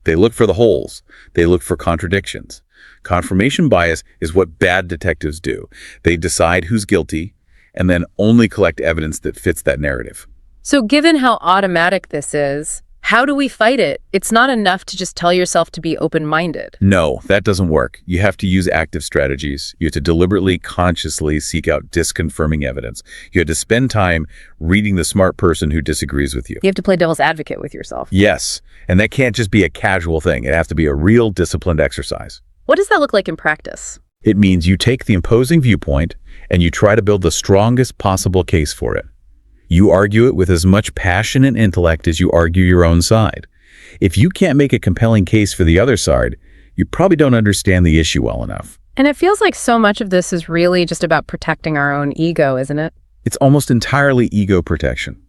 Speaker 1: They look for the holes. They look for contradictions. Confirmation bias is what bad detectives do. They decide who's guilty and then only collect evidence that fits that narrative.
Speaker 2: So given how automatic this is, how do we fight it? It's not enough to just tell yourself to be open-minded.
Speaker 1: No, that doesn't work. You have to use active strategies. You have to deliberately, consciously seek out disconfirming evidence. You have to spend time reading the smart person who disagrees with you.
Speaker 2: You have to play devil's advocate with yourself.
Speaker 1: Yes, and that can't just be a casual thing. It has to be a real disciplined exercise.
Speaker 2: What does that look like in practice?
Speaker 1: It means you take the opposing viewpoint and you try to build the strongest possible case for it. You argue it with as much passion and intellect as you argue your own side. If you can't make a compelling case for the other side, you probably don't understand the issue well enough.
Speaker 2: And it feels like so much of this is really just about protecting our own ego, isn't it?
Speaker 1: It's almost entirely ego protection.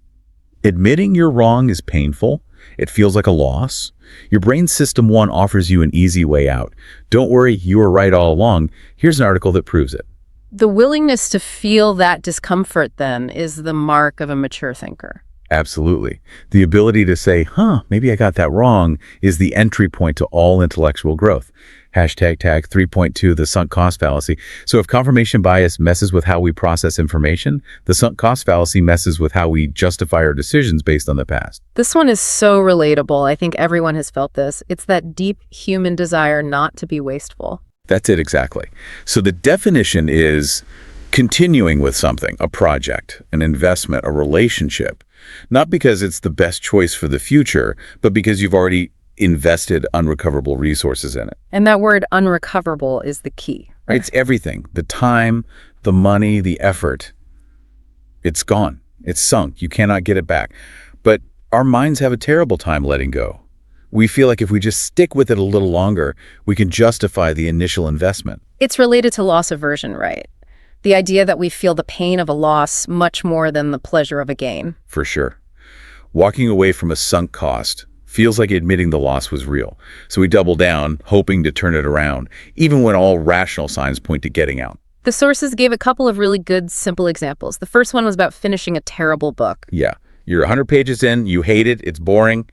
Speaker 1: Admitting you're wrong is painful. It feels like a loss. Your brain system 1 offers you an easy way out. Don't worry, you were right all along. Here's an article that proves it.
Speaker 2: The willingness to feel that discomfort, then, is the mark of a mature thinker.
Speaker 1: Absolutely. The ability to say, maybe I got that wrong, is the entry point to all intellectual growth. Hashtag tag 3.2, the sunk cost fallacy. So if confirmation bias messes with how we process information, the sunk cost fallacy messes with how we justify our decisions based on the past.
Speaker 2: This one is so relatable. I think everyone has felt this. It's that deep human desire not to be wasteful.
Speaker 1: That's it exactly. So the definition is continuing with something, a project, an investment, a relationship, not because it's the best choice for the future, but because you've already invested unrecoverable resources in it.
Speaker 2: And that word unrecoverable is the key.
Speaker 1: Right? It's everything. The time, the money, the effort. It's gone. It's sunk. You cannot get it back. But our minds have a terrible time letting go. We feel like if we just stick with it a little longer, we can justify the initial investment.
Speaker 2: It's related to loss aversion, right? The idea that we feel the pain of a loss much more than the pleasure of a gain.
Speaker 1: For sure. Walking away from a sunk cost feels like admitting the loss was real. So we double down, hoping to turn it around, even when all rational signs point to getting out.
Speaker 2: The sources gave a couple of really good, simple examples. The first one was about finishing a terrible book.
Speaker 1: Yeah. You're 100 pages in, you hate it, it's boring,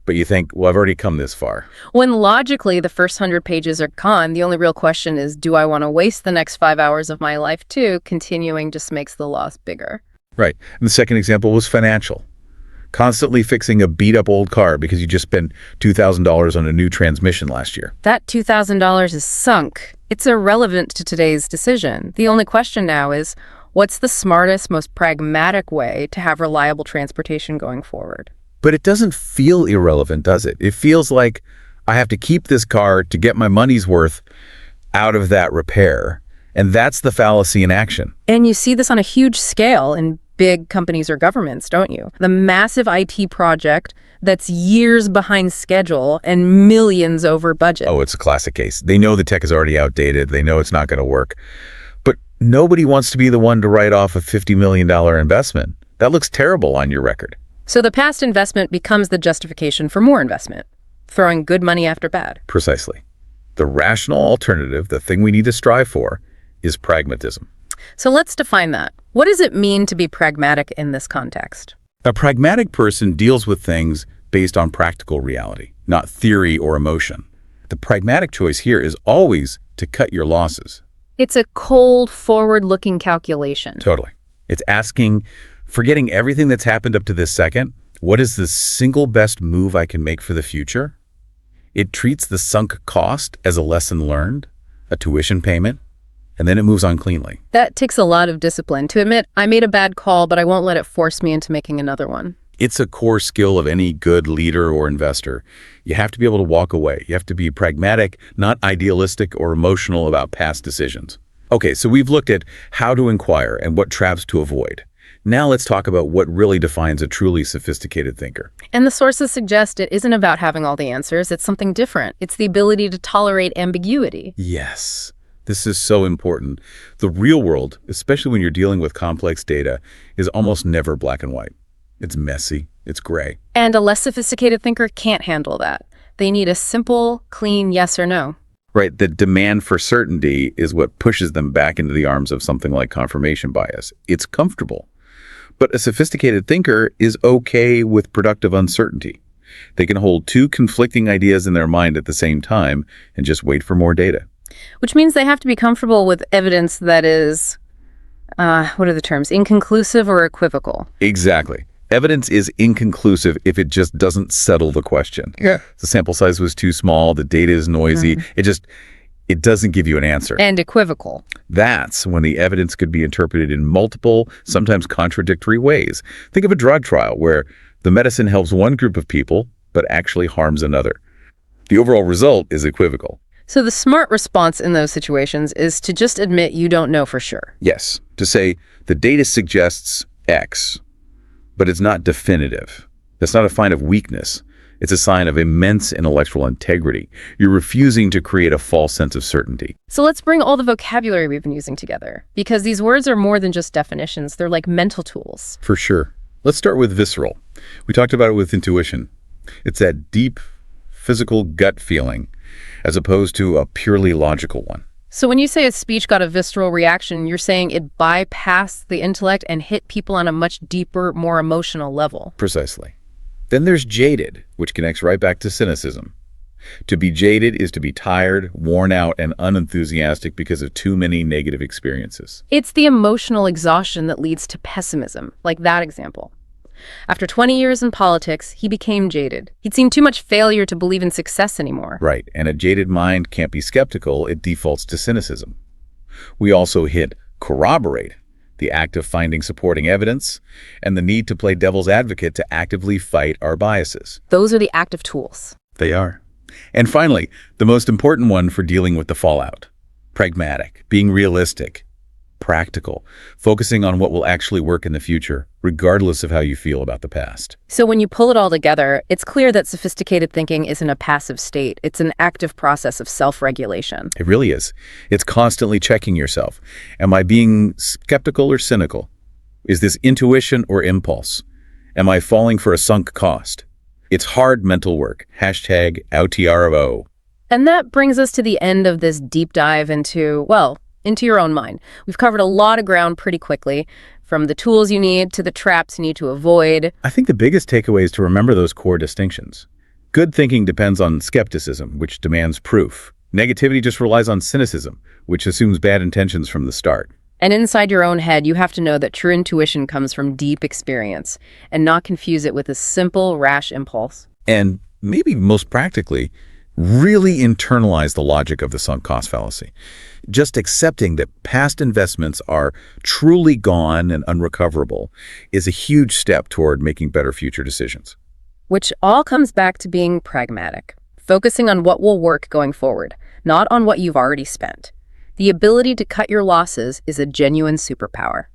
Speaker 1: but you think, well, I've already come this far.
Speaker 2: When logically the first 100 pages are gone, the only real question is, do I want to waste the next 5 hours of my life too? Continuing just makes the loss bigger.
Speaker 1: Right. And the second example was financial. Constantly fixing a beat-up old car because you just spent $2,000 on a new transmission last year.
Speaker 2: That $2,000 is sunk. It's irrelevant to today's decision. The only question now is, what's the smartest, most pragmatic way to have reliable transportation going forward?
Speaker 1: But it doesn't feel irrelevant, does it? It feels like I have to keep this car to get my money's worth out of that repair. And that's the fallacy in action.
Speaker 2: And you see this on a huge scale in big companies or governments, don't you? The massive IT project that's years behind schedule and millions over budget.
Speaker 1: Oh, it's a classic case. They know the tech is already outdated. They know it's not going to work. But nobody wants to be the one to write off a $50 million investment. That looks terrible on your record.
Speaker 2: So the past investment becomes the justification for more investment, throwing good money after bad.
Speaker 1: Precisely. The rational alternative, the thing we need to strive for, is pragmatism.
Speaker 2: So let's define that. What does it mean to be pragmatic in this context?
Speaker 1: A pragmatic person deals with things based on practical reality, not theory or emotion. The pragmatic choice here is always to cut your losses.
Speaker 2: It's a cold, forward-looking calculation.
Speaker 1: Totally. It's asking, forgetting everything that's happened up to this second, what is the single best move I can make for the future? It treats the sunk cost as a lesson learned, a tuition payment, and then it moves on cleanly.
Speaker 2: That takes a lot of discipline to admit, I made a bad call, but I won't let it force me into making another one.
Speaker 1: It's a core skill of any good leader or investor. You have to be able to walk away. You have to be pragmatic, not idealistic or emotional about past decisions. Okay, so we've looked at how to inquire and what traps to avoid. Now let's talk about what really defines a truly sophisticated thinker.
Speaker 2: And the sources suggest it isn't about having all the answers, it's something different. It's the ability to tolerate ambiguity.
Speaker 1: Yes, this is so important. The real world, especially when you're dealing with complex data, is almost never black and white. It's messy, it's gray.
Speaker 2: And a less sophisticated thinker can't handle that. They need a simple, clean yes or no.
Speaker 1: Right, the demand for certainty is what pushes them back into the arms of something like confirmation bias. It's comfortable. But a sophisticated thinker is okay with productive uncertainty. They can hold two conflicting ideas in their mind at the same time and just wait for more data.
Speaker 2: Which means they have to be comfortable with evidence that is, what are the terms, inconclusive or equivocal?
Speaker 1: Exactly. Evidence is inconclusive if it just doesn't settle the question. Yeah. The sample size was too small, the data is noisy, it doesn't give you an answer.
Speaker 2: And equivocal.
Speaker 1: That's when the evidence could be interpreted in multiple, sometimes contradictory ways. Think of a drug trial where the medicine helps one group of people, but actually harms another. The overall result is equivocal.
Speaker 2: So the smart response in those situations is to just admit you don't know for sure.
Speaker 1: Yes, to say the data suggests X, but it's not definitive. That's not a sign of weakness. It's a sign of immense intellectual integrity. You're refusing to create a false sense of certainty.
Speaker 2: So let's bring all the vocabulary we've been using together, because these words are more than just definitions. They're like mental tools.
Speaker 1: For sure. Let's start with visceral. We talked about it with intuition. It's that deep, physical gut feeling, as opposed to a purely logical one.
Speaker 2: So when you say a speech got a visceral reaction, you're saying it bypassed the intellect and hit people on a much deeper, more emotional level.
Speaker 1: Precisely. Then there's jaded, which connects right back to cynicism. To be jaded is to be tired, worn out, and unenthusiastic because of too many negative experiences.
Speaker 2: It's the emotional exhaustion that leads to pessimism, like that example. After 20 years in politics, he became jaded. He'd seen too much failure to believe in success anymore.
Speaker 1: Right, and a jaded mind can't be skeptical, it defaults to cynicism. We also hit corroborate, the act of finding supporting evidence, and the need to play devil's advocate to actively fight our biases.
Speaker 2: Those are the active tools.
Speaker 1: They are. And finally, the most important one for dealing with the fallout. Pragmatic, being realistic, practical, focusing on what will actually work in the future, regardless of how you feel about the past.
Speaker 2: So when you pull it all together, it's clear that sophisticated thinking isn't a passive state. It's an active process of self-regulation.
Speaker 1: It really is. It's constantly checking yourself. Am I being skeptical or cynical? Is this intuition or impulse? Am I falling for a sunk cost? It's hard mental work. #OutRO.
Speaker 2: And that brings us to the end of this deep dive into your own mind. We've covered a lot of ground pretty quickly, from the tools you need to the traps you need to avoid.
Speaker 1: I think the biggest takeaway is to remember those core distinctions. Good thinking depends on skepticism, which demands proof. Negativity just relies on cynicism, which assumes bad intentions from the start.
Speaker 2: And inside your own head, you have to know that true intuition comes from deep experience and not confuse it with a simple, rash impulse.
Speaker 1: And maybe most practically, really internalize the logic of the sunk cost fallacy. Just accepting that past investments are truly gone and unrecoverable is a huge step toward making better future decisions.
Speaker 2: Which all comes back to being pragmatic, focusing on what will work going forward, not on what you've already spent. The ability to cut your losses is a genuine superpower.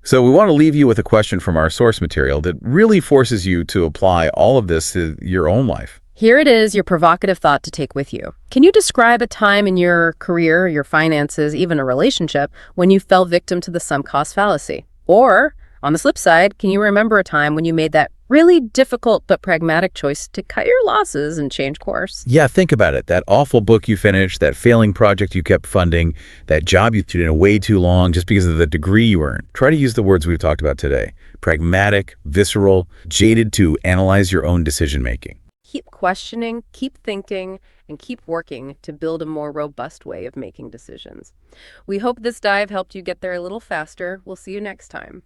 Speaker 1: So we want to leave you with a question from our source material that really forces you to apply all of this to your own life.
Speaker 2: Here it is, your provocative thought to take with you. Can you describe a time in your career, your finances, even a relationship, when you fell victim to the sunk cost fallacy? Or On the flip side, can you remember a time when you made that really difficult but pragmatic choice to cut your losses and change course?
Speaker 1: Yeah, think about it. That awful book you finished, that failing project you kept funding, that job you did in way too long just because of the degree you earned. Try to use the words we've talked about today. Pragmatic, visceral, jaded to analyze your own decision-making.
Speaker 2: Keep questioning, keep thinking, and keep working to build a more robust way of making decisions. We hope this dive helped you get there a little faster. We'll see you next time.